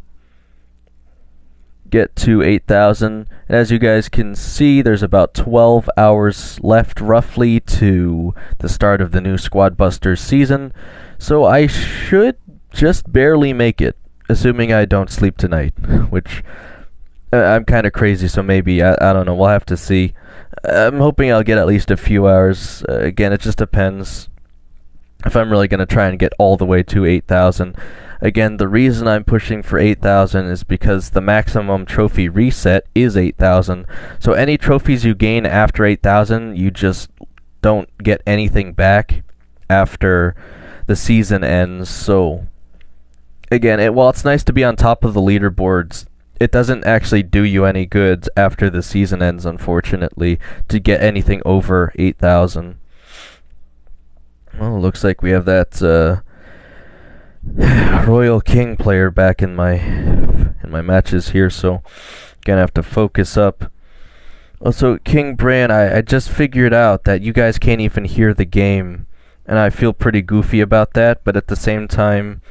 A: get to 8,000. And as you guys can see, there's about 12 hours left, roughly, to the start of the new Squad Busters season. So I should just barely make it, assuming I don't sleep tonight, which I'm kind of crazy, so maybe, I don't know, we'll have to see. I'm hoping I'll get at least a few hours. Again, it just depends if I'm really going to try and get all the way to 8,000. Again, the reason I'm pushing for 8,000 is because the maximum trophy reset is 8,000. So any trophies you gain after 8,000, you just don't get anything back after the season ends. So again, while it's nice to be on top of the leaderboards, it doesn't actually do you any good after the season ends, unfortunately, to get anything over 8,000. Well, looks like we have that Royal King player back in my matches here, so gonna have to focus up. Also, King Bran, I just figured out that you guys can't even hear the game, and I feel pretty goofy about that, but at the same time,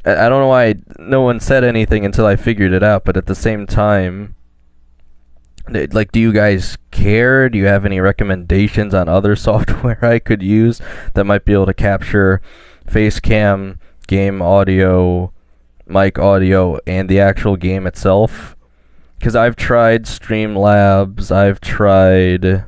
A: I don't know why no one said anything until I figured it out, but at the same time, like, do you guys care? Do you have any recommendations on other software I could use that might be able to capture face cam, game audio, mic audio, and the actual game itself? Because I've tried Streamlabs, I've tried...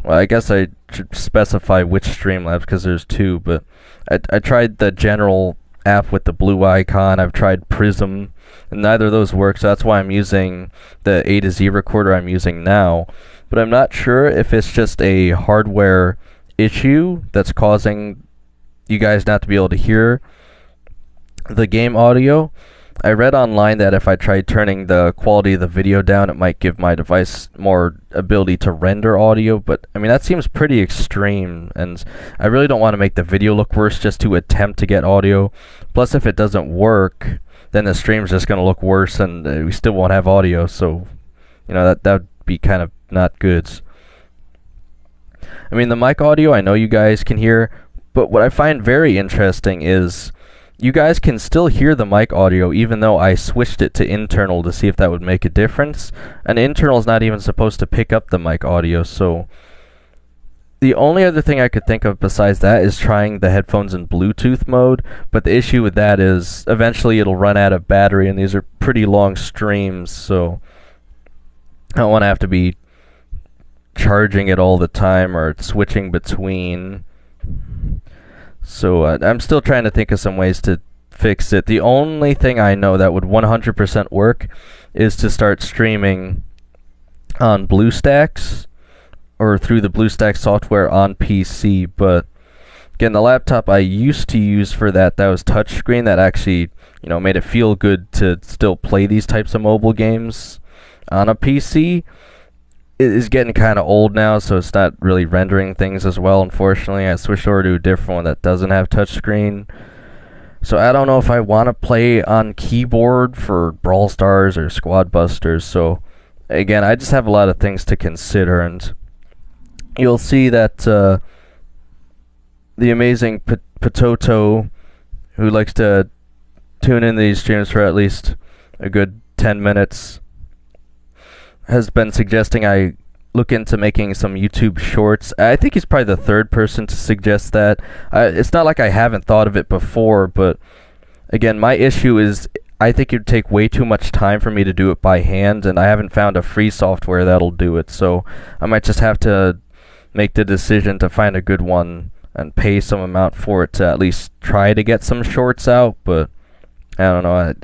A: Well, I guess I should specify which Streamlabs, because there's 2, but I tried the general app with the blue icon. I've tried Prism, and neither of those work, so that's why I'm using the A to Z recorder I'm using now. But I'm not sure if it's just a hardware issue that's causing you guys not to be able to hear the game audio, I read online that if I tried turning the quality of the video down, it might give my device more ability to render audio, but I mean that seems pretty extreme, and I really don't want to make the video look worse just to attempt to get audio. Plus, if it doesn't work, then the stream's just going to look worse, and we still won't have audio, so that would be kind of not good. I mean, the mic audio, I know you guys can hear, but what I find very interesting is you guys can still hear the mic audio even though I switched it to internal to see if that would make a difference. And internal is not even supposed to pick up the mic audio, so the only other thing I could think of besides that is trying the headphones in Bluetooth mode, but the issue with that is eventually it'll run out of battery, and these are pretty long streams, so I don't want to have to be charging it all the time or switching between. So I'm still trying to think of some ways to fix it. The only thing I know that would 100% work is to start streaming on BlueStacks or through the BlueStacks software on PC. But again, the laptop I used to use for that was touchscreen. That actually, made it feel good to still play these types of mobile games on a PC. It is getting kind of old now, so it's not really rendering things as well, unfortunately. I switched over to a different one that doesn't have touchscreen. So I don't know if I want to play on keyboard for Brawl Stars or Squad Busters. So again, I just have a lot of things to consider, and you'll see that the amazing Potato, who likes to tune in these streams for at least a good 10 minutes, has been suggesting I look into making some YouTube shorts. I think he's probably the third person to suggest that. It's not like I haven't thought of it before, but again, my issue is I think it would take way too much time for me to do it by hand, and I haven't found a free software that'll do it, so I might just have to make the decision to find a good one and pay some amount for it to at least try to get some shorts out, but I don't know.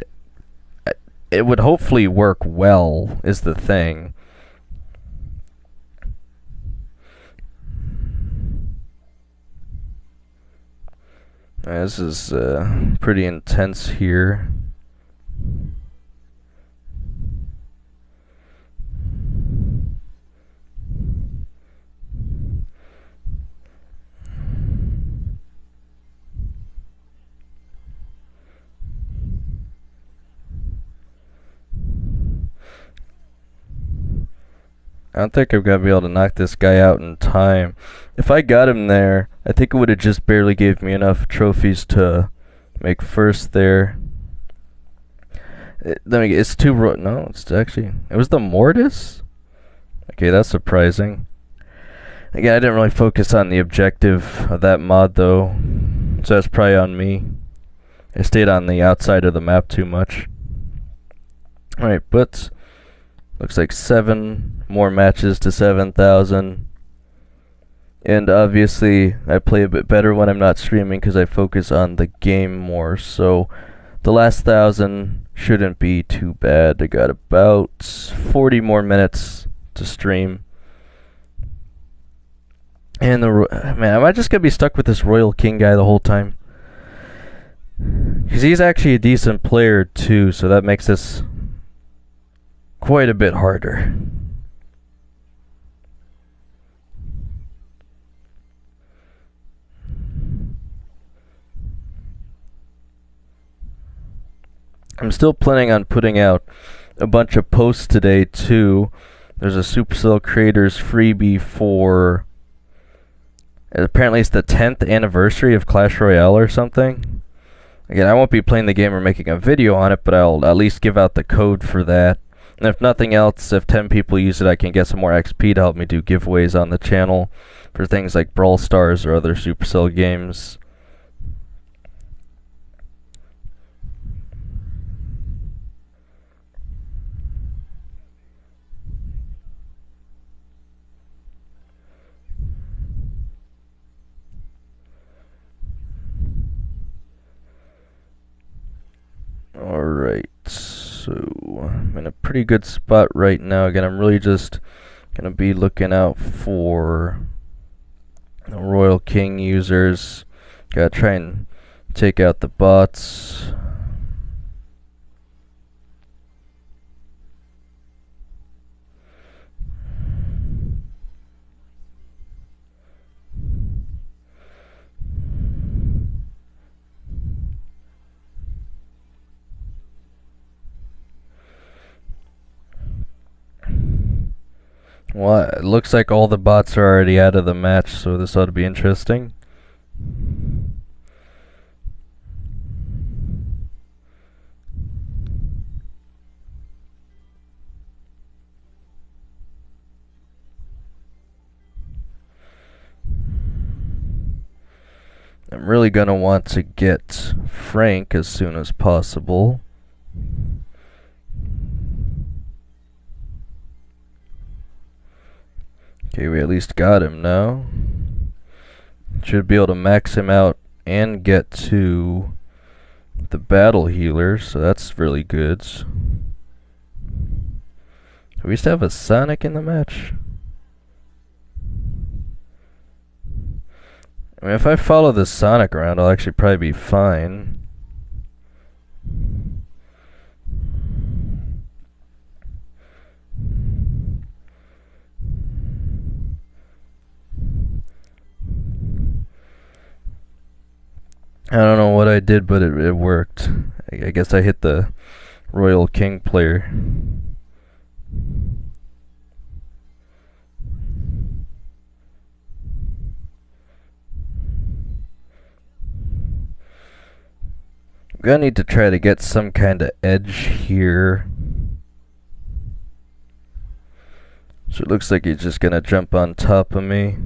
A: It would hopefully work well, is the thing. This is pretty intense here. I don't think I'm going to be able to knock this guy out in time. If I got him there, I think it would have just barely gave me enough trophies to make first there. It's two no, it's actually, it was the Mortis? Okay, that's surprising. Again, I didn't really focus on the objective of that mod though, so that's probably on me. I stayed on the outside of the map too much. Alright, but looks like 7 more matches to 7,000. And obviously, I play a bit better when I'm not streaming because I focus on the game more. So, the last 1,000 shouldn't be too bad. I got about 40 more minutes to stream. And man, am I just going to be stuck with this Royal King guy the whole time? Because he's actually a decent player too, so that makes this quite a bit harder. I'm still planning on putting out a bunch of posts today too. There's a Supercell Creators freebie for, apparently it's the 10th anniversary of Clash Royale or something. Again, I won't be playing the game or making a video on it, but I'll at least give out the code for that. And if nothing else, if 10 people use it, I can get some more XP to help me do giveaways on the channel for things like Brawl Stars or other Supercell games. Alright, so I'm in a pretty good spot right now. Again, I'm really just gonna be looking out for the Royal King users. Gotta try and take out the bots. Well, it looks like all the bots are already out of the match, so this ought to be interesting. I'm really going to want to get Frank as soon as possible. Okay, we at least got him now. Should be able to max him out and get to the battle healer, so that's really good. Do we still have a Sonic in the match? I mean, if I follow this Sonic around, I'll actually probably be fine. I don't know what I did, but it worked. I guess I hit the Royal King player. I'm gonna need to try to get some kind of edge here. So it looks like he's just gonna jump on top of me.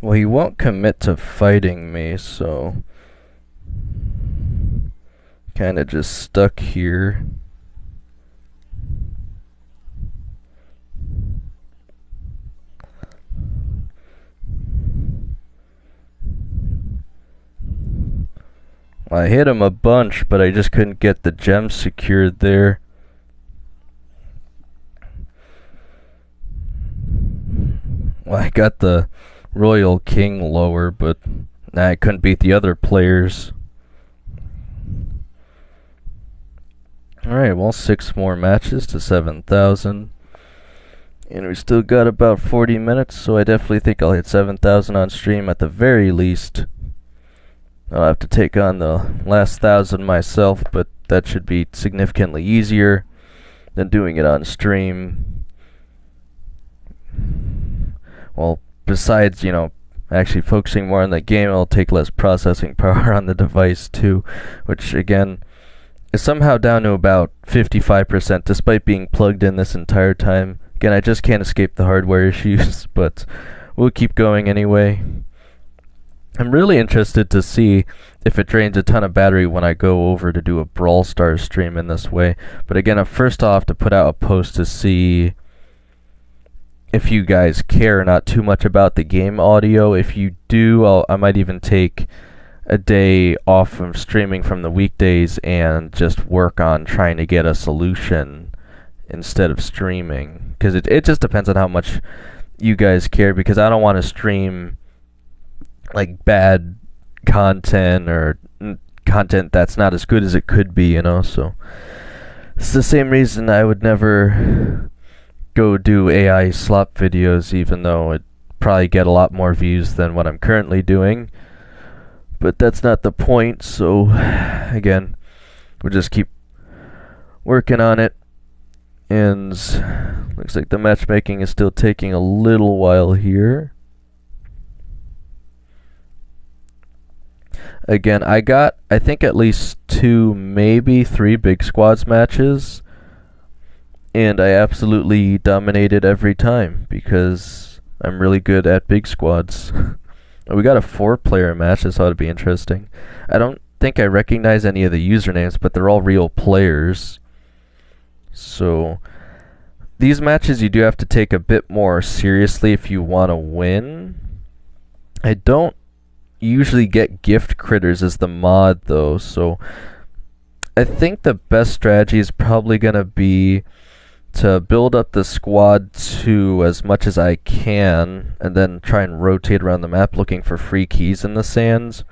A: Well, he won't commit to fighting me, so kind of just stuck here. Well, I hit him a bunch, but I just couldn't get the gem secured there. Well, I got the Royal King lower, but I couldn't beat the other players. Alright, well, 6 more matches to 7,000. And we still got about 40 minutes, so I definitely think I'll hit 7,000 on stream at the very least. I'll have to take on the last 1,000 myself, but that should be significantly easier than doing it on stream. Well, besides, you know, actually focusing more on the game, it'll take less processing power on the device too, which again is somehow down to about 55% despite being plugged in this entire time. Again, I just can't escape the hardware issues, but we'll keep going anyway. I'm really interested to see if it drains a ton of battery when I go over to do a Brawl Stars stream in this way. But again, first I'll have to put out a post to see if you guys care not too much about the game audio. If you do, I might even take a day off from streaming from the weekdays and just work on trying to get a solution instead of streaming. Because it just depends on how much you guys care, because I don't want to stream like bad content or content that's not as good as it could be, you know. So it's the same reason I would never go do AI slop videos, even though it probably get a lot more views than what I'm currently doing. But that's not the point, so again, we'll just keep working on it. And looks like the matchmaking is still taking a little while here. Again, I got, I think, at least 2, maybe 3 big squads matches, and I absolutely dominated every time because I'm really good at big squads. We got a 4-player match. This ought to be interesting. I don't think I recognize any of the usernames, but they're all real players. So these matches you do have to take a bit more seriously if you want to win. I don't usually get gift critters as the mod though, so I think the best strategy is probably gonna be to build up the squad to as much as I can and then try and rotate around the map looking for free keys in the sands.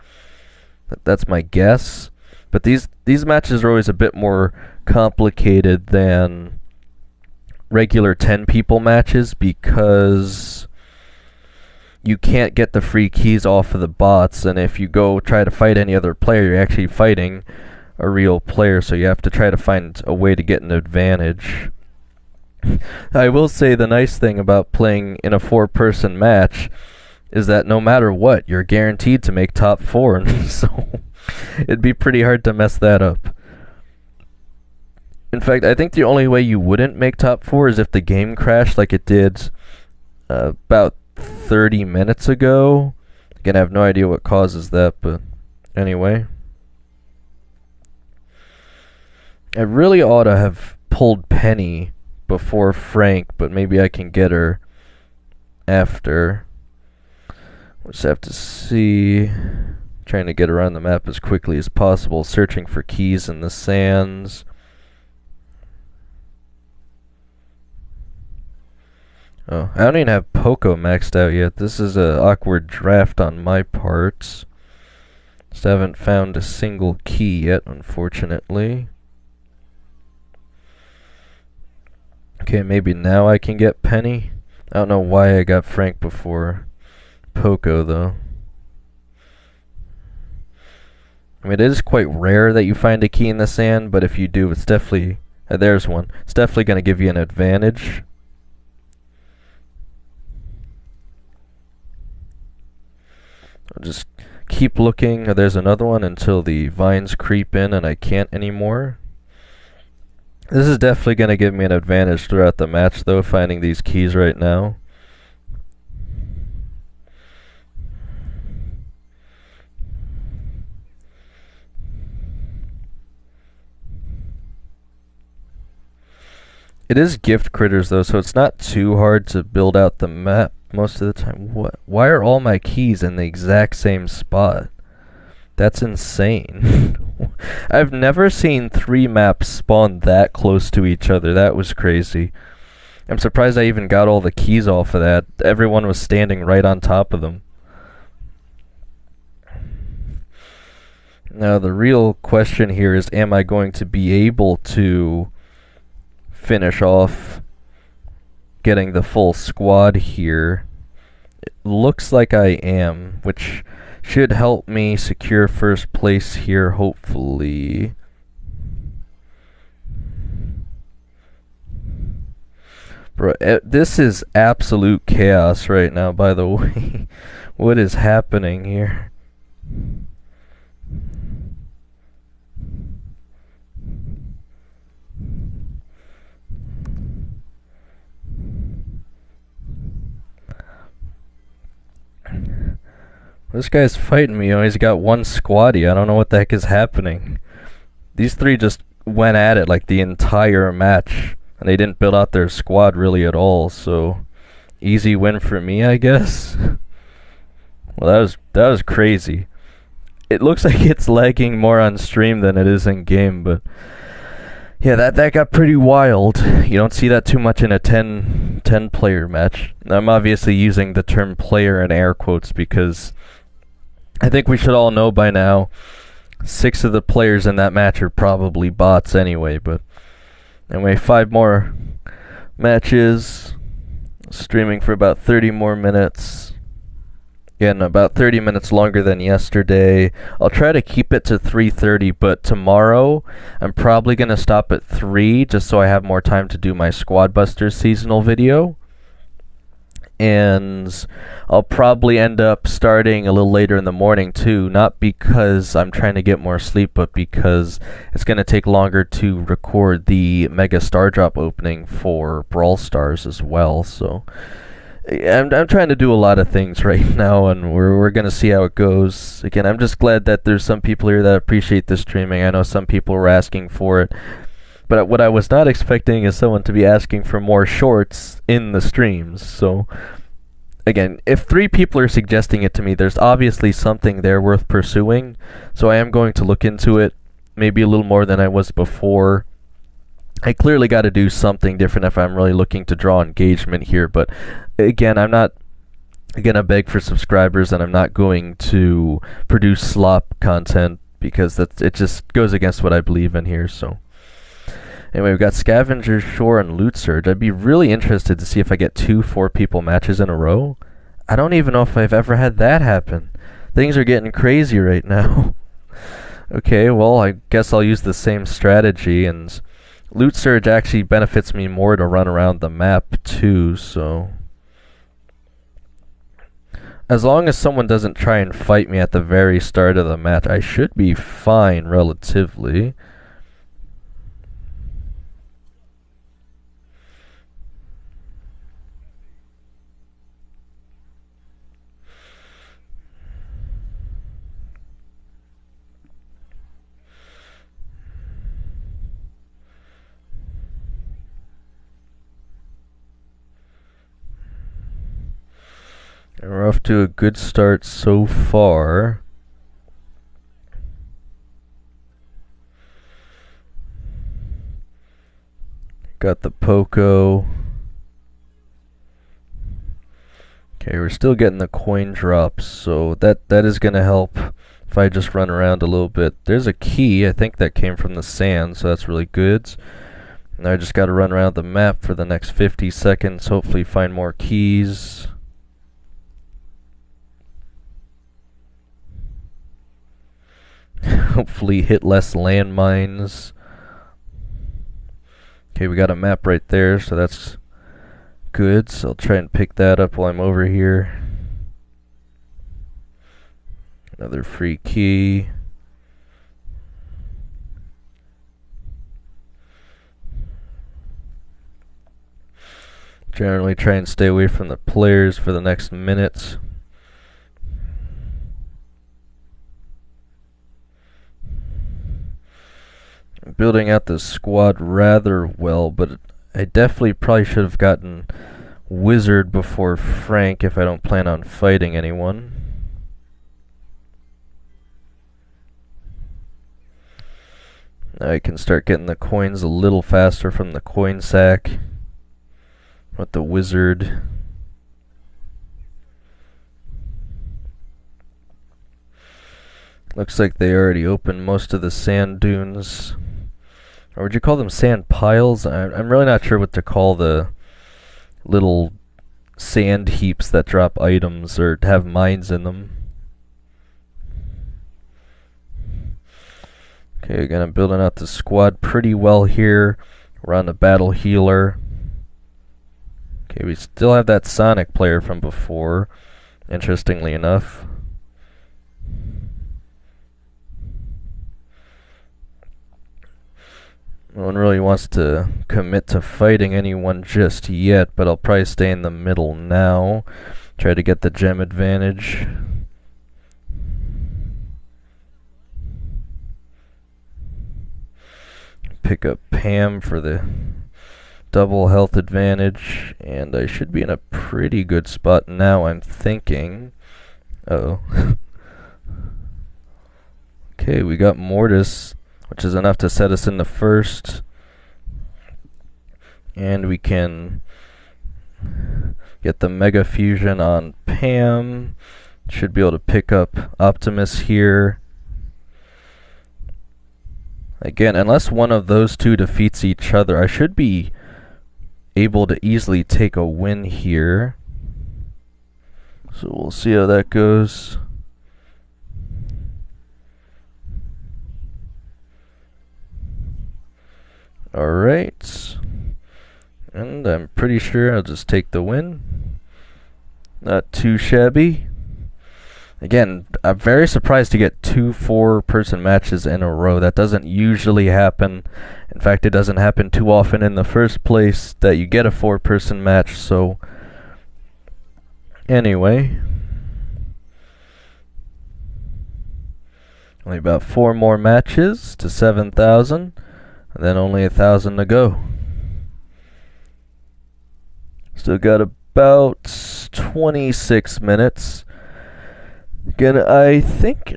A: That's my guess. But these matches are always a bit more complicated than regular 10 people matches because you can't get the free keys off of the bots, and if you go try to fight any other player, you're actually fighting a real player, so you have to try to find a way to get an advantage. I will say the nice thing about playing in a 4-person match is that no matter what, you're guaranteed to make top 4, so it'd be pretty hard to mess that up. In fact, I think the only way you wouldn't make top 4 is if the game crashed like it did about 30 minutes ago. Again, I have no idea what causes that, but anyway. I really ought to have pulled Penny before Frank, but maybe I can get her after. We'll just have to see. Trying to get around the map as quickly as possible, searching for keys in the sands. Oh, I don't even have Poco maxed out yet. This is an awkward draft on my part. Just haven't found a single key yet, unfortunately. Okay, maybe now I can get Penny. I don't know why I got Frank before Poco, though. I mean, it is quite rare that you find a key in the sand, but if you do, it's definitely... there's one. It's definitely going to give you an advantage. I'll just keep looking. There's another one until the vines creep in and I can't anymore. This is definitely going to give me an advantage throughout the match, though, finding these keys right now. It is gift critters, though, so it's not too hard to build out the map most of the time. What? Why are all my keys in the exact same spot? That's insane. I've never seen 3 maps spawn that close to each other. That was crazy. I'm surprised I even got all the keys off of that. Everyone was standing right on top of them. Now, the real question here is, am I going to be able to finish off getting the full squad here? It looks like I am, which should help me secure first place here, hopefully. Bro, this is absolute chaos right now, by the way. What is happening here? This guy's fighting me. He's got one squaddy. I don't know what the heck is happening. These 3 just went at it like the entire match, and they didn't build out their squad really at all, so easy win for me, I guess. Well, that was crazy. It looks like it's lagging more on stream than it is in game, but yeah, that got pretty wild. You don't see that too much in a 10 player match. I'm obviously using the term player in air quotes because I think we should all know by now 6 of the players in that match are probably bots anyway, but anyway, 5 more matches, streaming for about 30 more minutes. Again, about 30 minutes longer than yesterday. I'll try to keep it to 3:30, but tomorrow I'm probably going to stop at 3 just so I have more time to do my Squad Busters seasonal video. And I'll probably end up starting a little later in the morning too, not because I'm trying to get more sleep, but because it's going to take longer to record the Mega Star Drop opening for Brawl Stars as well. So I'm trying to do a lot of things right now, and we're going to see how it goes. Again, I'm just glad that there's some people here that appreciate the streaming. I know some people were asking for it. But what I was not expecting is someone to be asking for more shorts in the streams. So, again, if 3 people are suggesting it to me, there's obviously something there worth pursuing. So I am going to look into it, maybe a little more than I was before. I clearly got to do something different if I'm really looking to draw engagement here. But, again, I'm not Again, I beg for subscribers, and I'm not going to produce slop content because it just goes against what I believe in here. So anyway, we've got Scavenger Shore and Loot Surge. I'd be really interested to see if I get 2 4-people matches in a row. I don't even know if I've ever had that happen. Things are getting crazy right now. Okay, well, I guess I'll use the same strategy, and Loot Surge actually benefits me more to run around the map too, so as long as someone doesn't try and fight me at the very start of the match, I should be fine relatively. And we're off to a good start so far. Got the Poco. Okay, we're still getting the coin drops, so that is going to help if I just run around a little bit. There's a key, I think that came from the sand, so that's really good. Now I just got to run around the map for the next 50 seconds, hopefully find more keys. Hopefully hit less landmines. Okay, we got a map right there, so that's good. So I'll try and pick that up while I'm over here. Another free key. Generally try and stay away from the players for the next minute. I'm building out the squad rather well, but I definitely probably should have gotten Wizard before Frank if I don't plan on fighting anyone. Now I can start getting the coins a little faster from the coin sack with the Wizard. Looks like they already opened most of the sand dunes. Or would you call them sand piles? I'm really not sure what to call the little sand heaps that drop items or have mines in them. Okay, again, I'm building out the squad pretty well here. We're on the battle healer. Okay, we still have that Sonic player from before, interestingly enough. No one really wants to commit to fighting anyone just yet, but I'll probably stay in the middle now. Try to get the gem advantage. Pick up Pam for the double health advantage, and I should be in a pretty good spot now, I'm thinking. Uh-oh. Okay, we got Mortis, which is enough to set us in the first. And we can get the Mega Fusion on Pam. Should be able to pick up Optimus here. Again, unless one of those two defeats each other, I should be able to easily take a win here. So we'll see how that goes. Alright. And I'm pretty sure I'll just take the win. Not too shabby. Again, I'm very surprised to get 2 4-person matches in a row. That doesn't usually happen. In fact, it doesn't happen too often in the first place that you get a 4-person match, so anyway. Only about 4 more matches to 7,000, and then only 1,000 to go. Still got about 26 minutes. Again, I think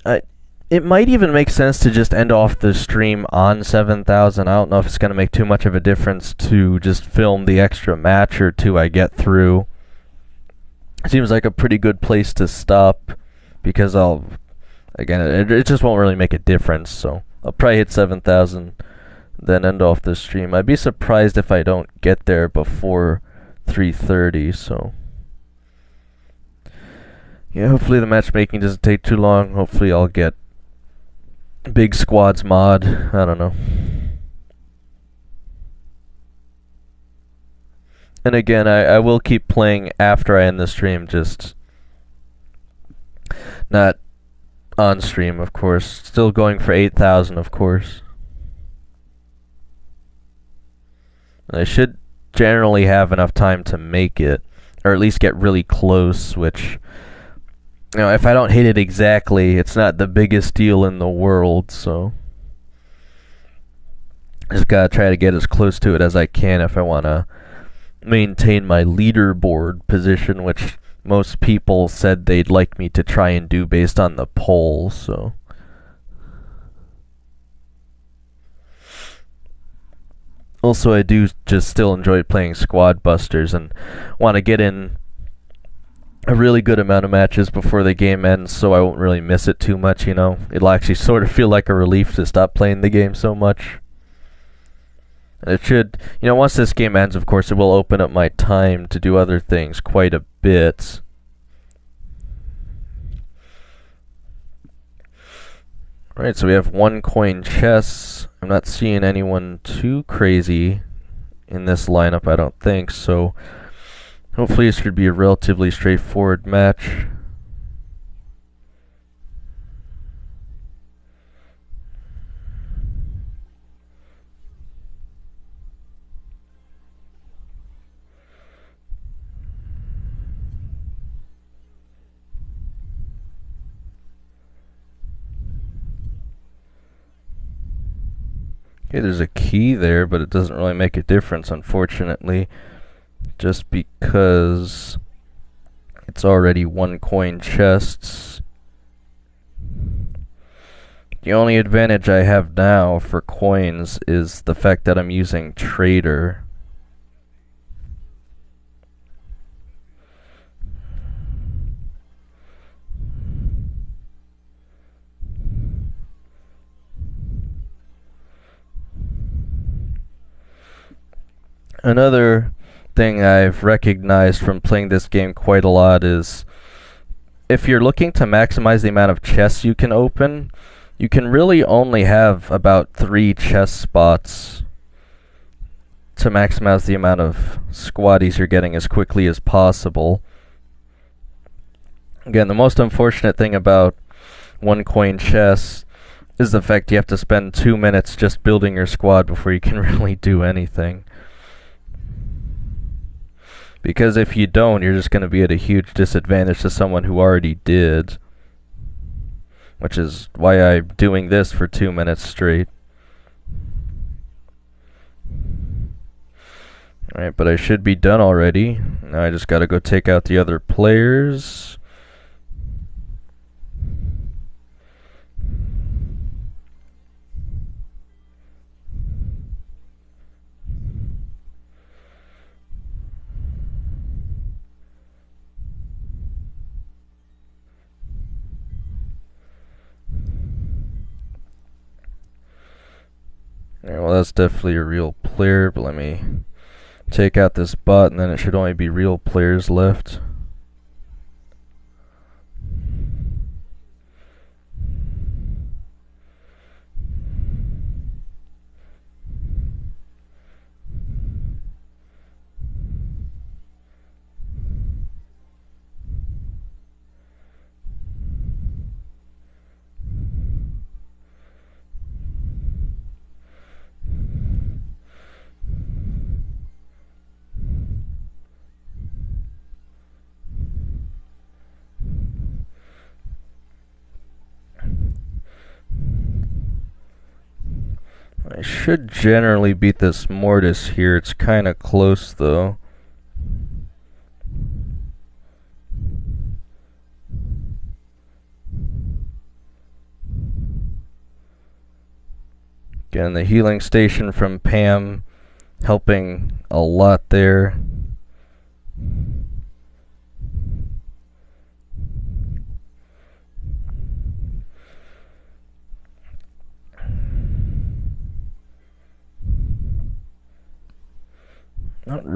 A: it might even make sense to just end off the stream on 7,000. I don't know if it's going to make too much of a difference to just film the extra match or two I get through. seems like a pretty good place to stop, because it just won't really make a difference. So I'll probably hit 7,000, then end off the stream. I'd be surprised if I don't get there before 3:30. So yeah, hopefully the matchmaking doesn't take too long. Hopefully I'll get Big Squads mod. I don't know. And again, I will keep playing after I end the stream, just not on stream, of course. Still going for 8,000, of course. I should generally have enough time to make it, or at least get really close, which, if I don't hit it exactly, it's not the biggest deal in the world, so just gotta try to get as close to it as I can if I wanna maintain my leaderboard position, which most people said they'd like me to try and do based on the poll, so. Also, I do just still enjoy playing Squad Busters and want to get in a really good amount of matches before the game ends, so I won't really miss it too much, It'll actually sort of feel like a relief to stop playing the game so much. It should, once this game ends, of course, it will open up my time to do other things quite a bit. Alright, so we have 1 coin chess. I'm not seeing anyone too crazy in this lineup, I don't think, so hopefully this should be a relatively straightforward match. Okay, there's a key there, but it doesn't really make a difference, unfortunately, just because it's already 1 coin chests. The only advantage I have now for coins is the fact that I'm using Trader. Another thing I've recognized from playing this game quite a lot is if you're looking to maximize the amount of chests you can open, you can really only have about 3 chest spots to maximize the amount of squaddies you're getting as quickly as possible. Again, the most unfortunate thing about 1 coin chests is the fact you have to spend 2 minutes just building your squad before you can really do anything. Because if you don't, you're just going to be at a huge disadvantage to someone who already did. Which is why I'm doing this for 2 minutes straight. Alright, but I should be done already. Now I just gotta go take out the other players. Alright, well that's definitely a real player, but let me take out this bot and then it should only be real players left. I should generally beat this Mortis here. It's kind of close though. Again, the healing station from Pam helping a lot there.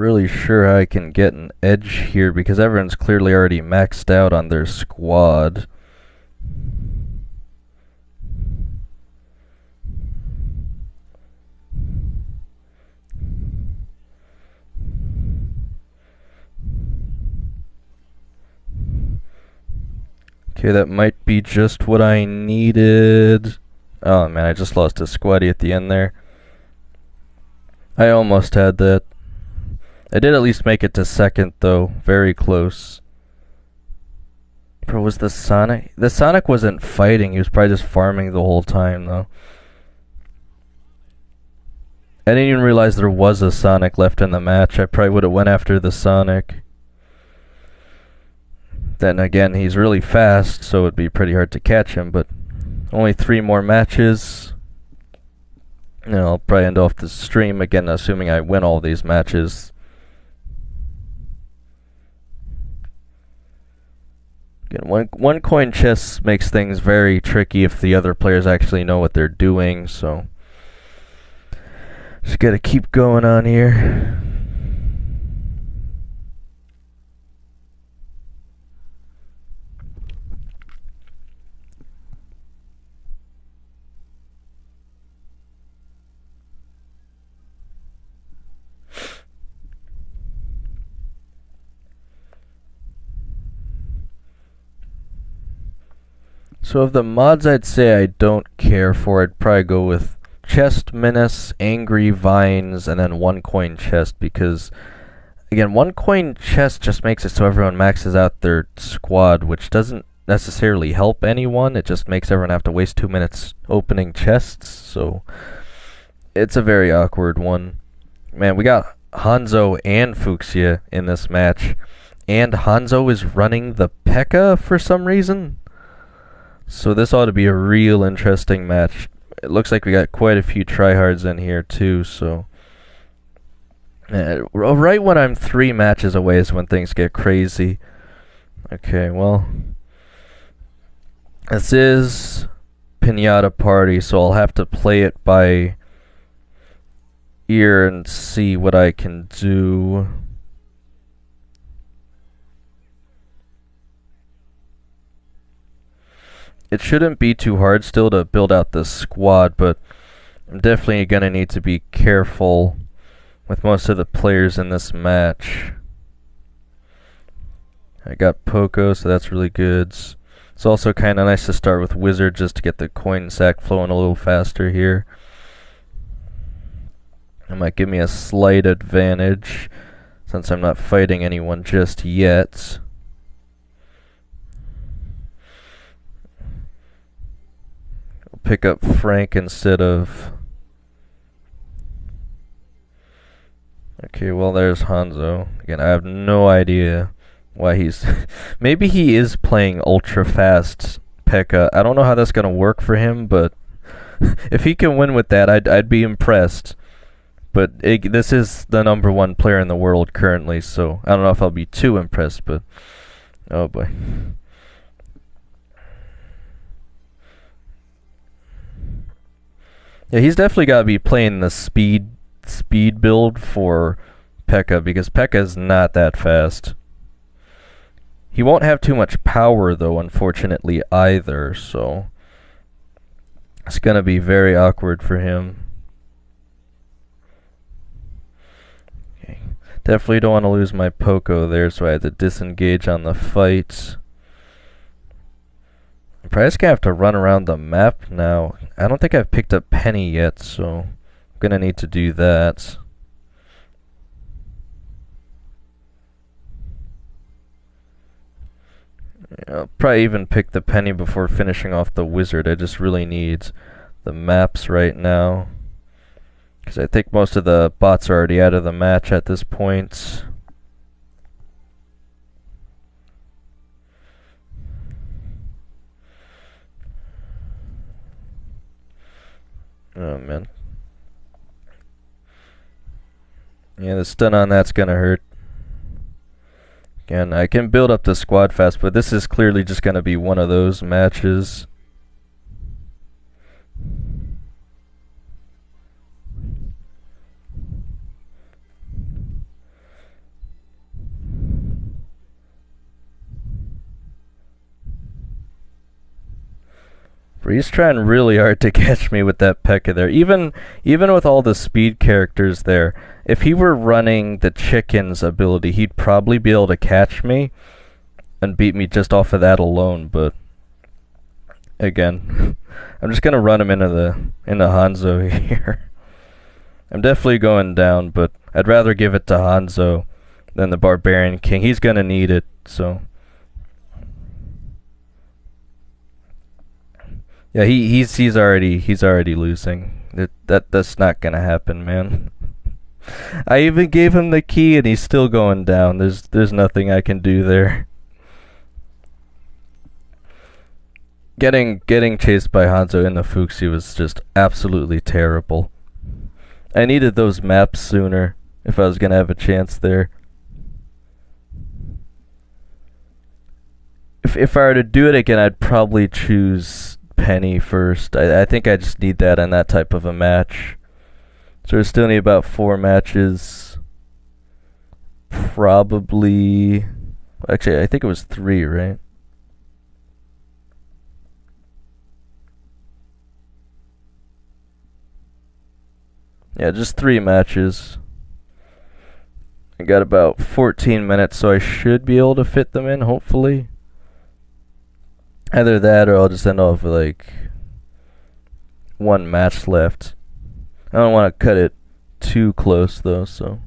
A: really sure how I can get an edge here because everyone's clearly already maxed out on their squad. Okay, that might be just what I needed. Oh man, I just lost a squatty at the end there. I almost had that. I did at least make it to second though, very close. Bro, was the Sonic? The Sonic wasn't fighting, he was probably just farming the whole time though. I didn't even realize there was a Sonic left in the match. I probably would have went after the Sonic. Then again, he's really fast, so it'd be pretty hard to catch him, but only 3 more matches. You know, I'll probably end off the stream again, assuming I win all these matches. Again, one coin chess makes things very tricky if the other players actually know what they're doing, so just gotta keep going on here. So of the mods I'd say I don't care for, I'd probably go with Chest Menace, Angry Vines, and then one coin chest because, again, one coin chest just makes it so everyone maxes out their squad, which doesn't necessarily help anyone. It just makes everyone have to waste 2 minutes opening chests, so it's a very awkward one. Man, we got Hanzo and Fuchsia in this match, and Hanzo is running the P.E.K.K.A. for some reason. So this ought to be a real interesting match. It looks like we got quite a few tryhards in here too, so right when I'm 3 matches away is when things get crazy. Okay, well, this is Pinata Party, so I'll have to play it by ear and see what I can do. It shouldn't be too hard still to build out this squad, but I'm definitely going to need to be careful with most of the players in this match. I got Poco, so that's really good. It's also kind of nice to start with Wizard just to get the coin sack flowing a little faster here. It might give me a slight advantage since I'm not fighting anyone just yet. Pick up Frank instead of... Okay, well there's Hanzo. Again, I have no idea why he's... Maybe he is playing ultra fast P.E.K.K.A. I don't know how that's gonna work for him, but if he can win with that, I'd be impressed. But this is the #1 player in the world currently, so I don't know if I'll be too impressed, but... Oh boy. Yeah, he's definitely got to be playing the speed build for P.E.K.K.A. because P.E.K.K.A. is not that fast. He won't have too much power though, unfortunately, either, so it's going to be very awkward for him. Okay. Definitely don't want to lose my Poco there, so I had to disengage on the fight. I'm probably just gonna have to run around the map now. I don't think I've picked up Penny yet, so I'm gonna need to do that. I'll probably even pick the Penny before finishing off the Wizard. I just really need the maps right now, because I think most of the bots are already out of the match at this point. Oh man. Yeah, the stun on that's gonna hurt. Again, I can build up the squad fast, but this is clearly just gonna be one of those matches. But he's trying really hard to catch me with that P.E.K.K.A there. Even with all the speed characters there, if he were running the chicken's ability, he'd probably be able to catch me and beat me just off of that alone. But again, I'm just gonna run him into Hanzo here. I'm definitely going down, but I'd rather give it to Hanzo than the Barbarian King. He's gonna need it, so. Yeah, he's already losing. That's not gonna happen, man. I even gave him the key and he's still going down. There's nothing I can do there. Getting chased by Hanzo in the Fuxi was just absolutely terrible. I needed those maps sooner if I was gonna have a chance there. If I were to do it again, I'd probably choose Penny first. I think I just need that in that type of a match. So we still need about 4 matches. Probably. Actually, I think it was 3, right? Yeah, just 3 matches. I got about 14 minutes, so I should be able to fit them in, hopefully. Either that or I'll just end off with like 1 match left. I don't want to cut it too close though, so.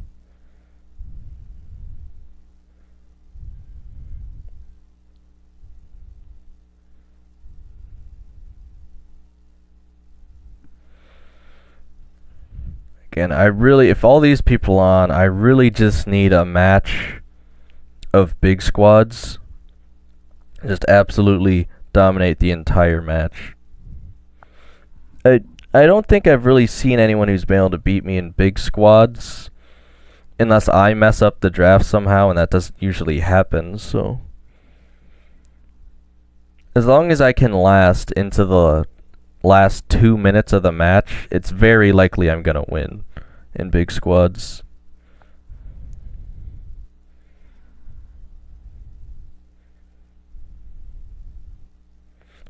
A: Again, if all these people on, I really just need a match of big squads. Just absolutely dominate the entire match. I don't think I've really seen anyone who's been able to beat me in big squads, unless I mess up the draft somehow, and that doesn't usually happen, so. As long as I can last into the last 2 minutes of the match, it's very likely I'm gonna win in big squads.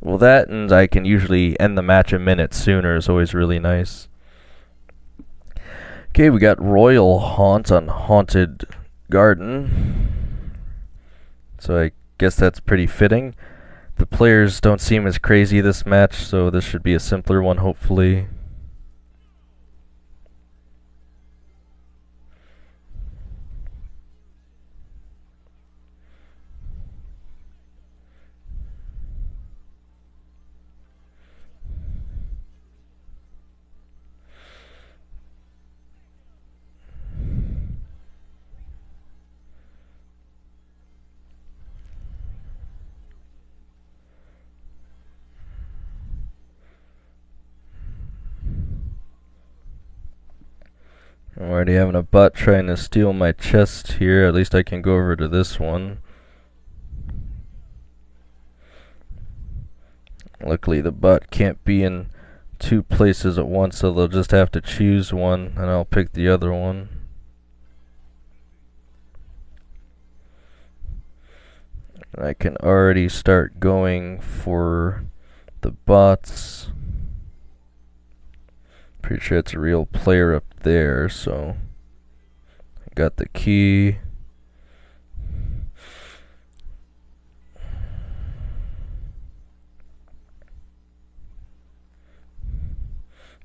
A: Well, that and I can usually end the match a minute sooner is always really nice. Okay, we got Royal Haunt on Haunted Garden. So I guess that's pretty fitting. The players don't seem as crazy this match, so this should be a simpler one, hopefully. I'm already having a bot trying to steal my chest here. At least I can go over to this one. Luckily the bot can't be in 2 places at once, so they'll just have to choose one, and I'll pick the other one. And I can already start going for the bots. Pretty sure it's a real player up there, so I got the key. I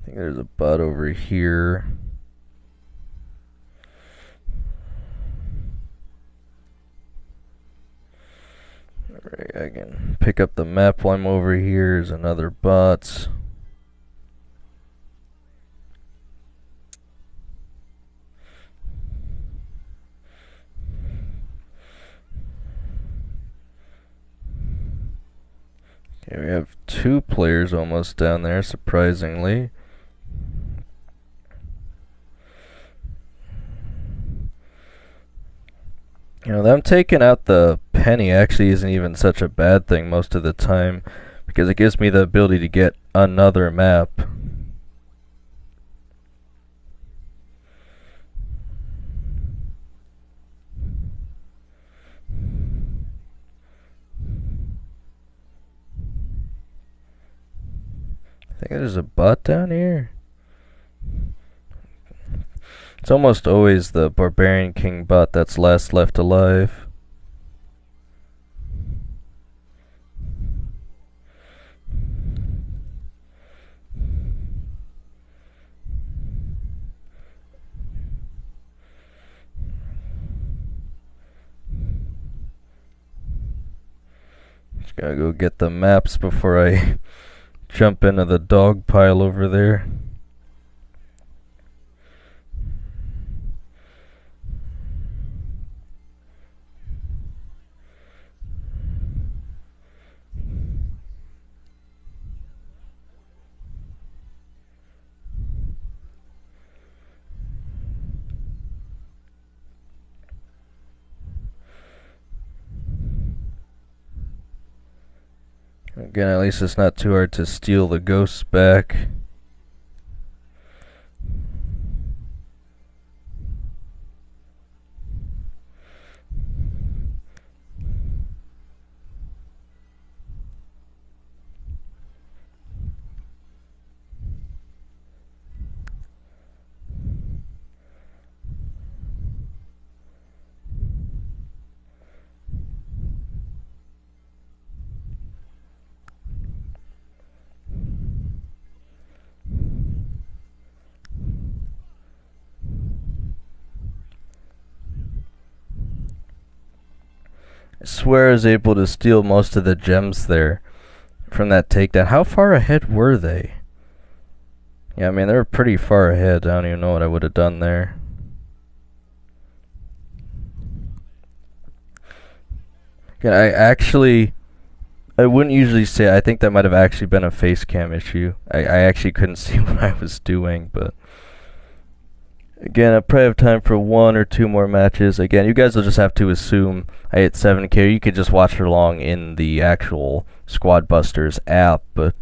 A: think there's a bot over here. Alright, I can pick up the map while I'm over here. There's another bot. Okay, we have 2 players almost down there, surprisingly. You know, them taking out the penny actually isn't even such a bad thing most of the time, because it gives me the ability to get another map. think there's a bot down here. It's almost always the Barbarian King bot that's last left alive. Just gotta go get the maps before I jump into the dog pile over there. Again, at least it's not too hard to steal the ghosts back. I swear I was able to steal most of the gems there from that takedown. How far ahead were they? Yeah, I mean, they were pretty far ahead. I don't even know what I would have done there. Yeah, I wouldn't usually say, I think that might have actually been a face cam issue. I actually couldn't see what I was doing, but again, I probably have time for one or two more matches. Again, you guys will just have to assume I hit 7K. You could just watch along in the actual Squad Busters app, but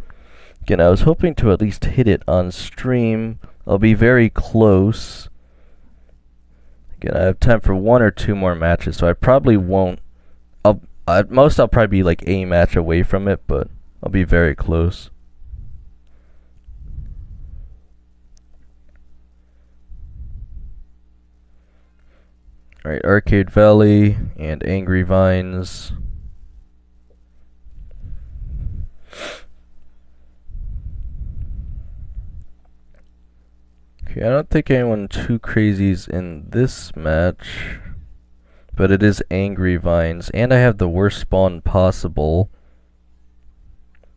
A: again, I was hoping to at least hit it on stream. I'll be very close. Again, I have time for one or two more matches, so I probably won't. At most, I'll probably be like a match away from it, but I'll be very close. Alright, Arcade Valley and Angry Vines. Okay, I don't think anyone too crazy's in this match. But it is Angry Vines, and I have the worst spawn possible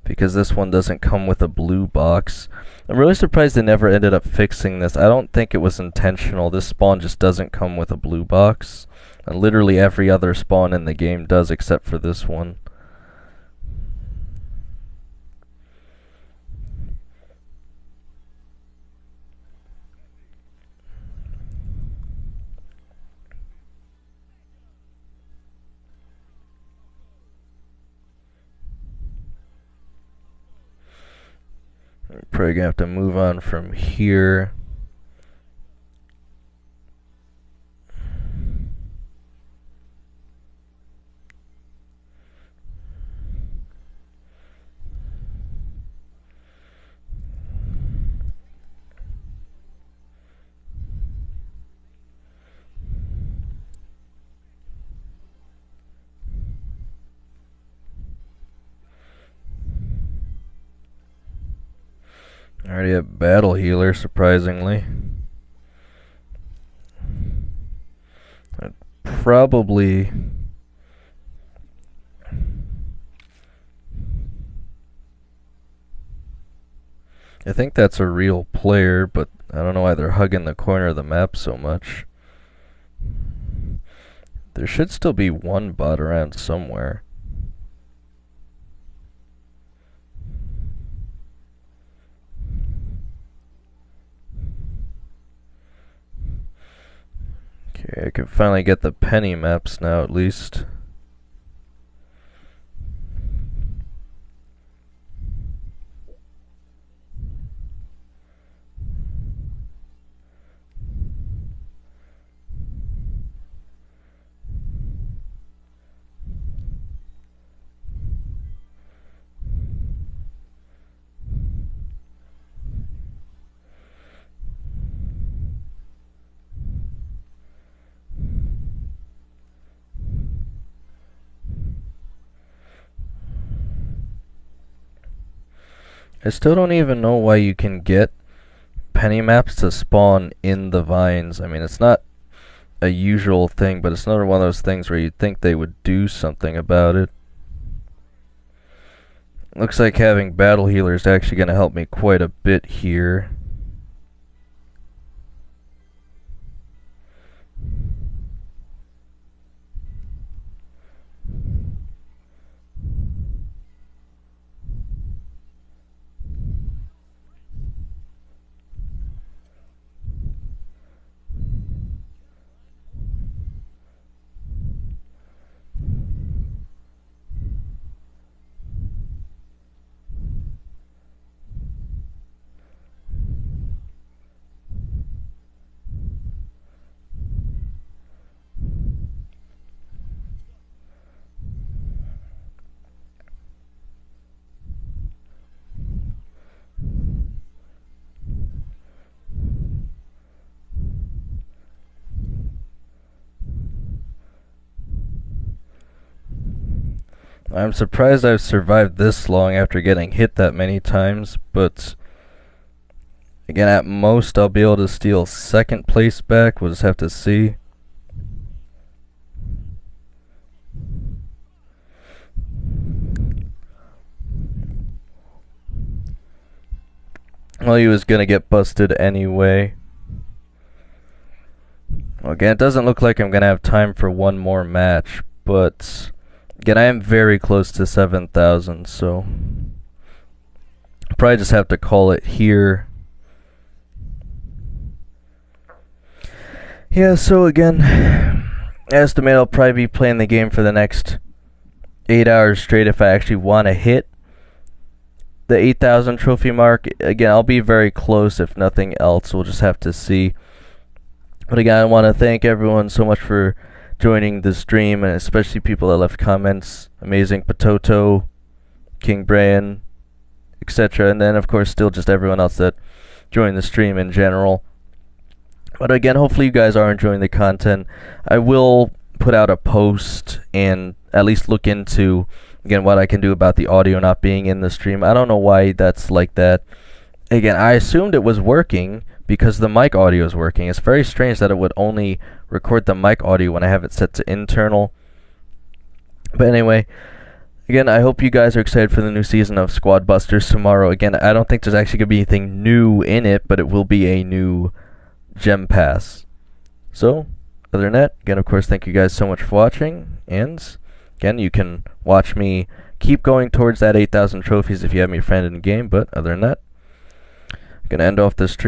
A: because this one doesn't come with a blue box. I'm really surprised they never ended up fixing this. I don't think it was intentional. This spawn just doesn't come with a blue box. And literally every other spawn in the game does except for this one. We're probably gonna have to move on from here. I already have Battle Healer, surprisingly. I'd probably... I think that's a real player, but I don't know why they're hugging the corner of the map so much. There should still be one bot around somewhere. Okay, I can finally get the penny maps now at least. I still don't even know why you can get penny maps to spawn in the vines. I mean, it's not a usual thing, but it's another one of those things where you'd think they would do something about it. Looks like having battle healer is actually going to help me quite a bit here. I'm surprised I've survived this long after getting hit that many times, but again, at most I'll be able to steal second place back. We'll just have to see. Well, he was gonna get busted anyway. Again, it doesn't look like I'm gonna have time for one more match, but again, I am very close to 7,000, so probably just have to call it here. Yeah, so again, I estimate I'll probably be playing the game for the next 8 hours straight if I actually want to hit the 8,000 trophy mark. Again, I'll be very close if nothing else. We'll just have to see. But again, I want to thank everyone so much for joining the stream, and especially people that left comments. Amazing Pototo, King Brian, etc. And then of course still just everyone else that joined the stream in general. But again, hopefully you guys are enjoying the content. I will put out a post and at least look into again what I can do about the audio not being in the stream. I don't know why that's like that. Again, I assumed it was working because the mic audio is working. It's very strange that it would only record the mic audio when I have it set to internal. But anyway, again, I hope you guys are excited for the new season of Squad Busters tomorrow. Again, I don't think there's actually going to be anything new in it, but it will be a new gem pass. So, other than that, again, of course, thank you guys so much for watching. And, again, you can watch me keep going towards that 8,000 trophies if you have me a friend in the game. But, other than that, I'm going to end off this stream.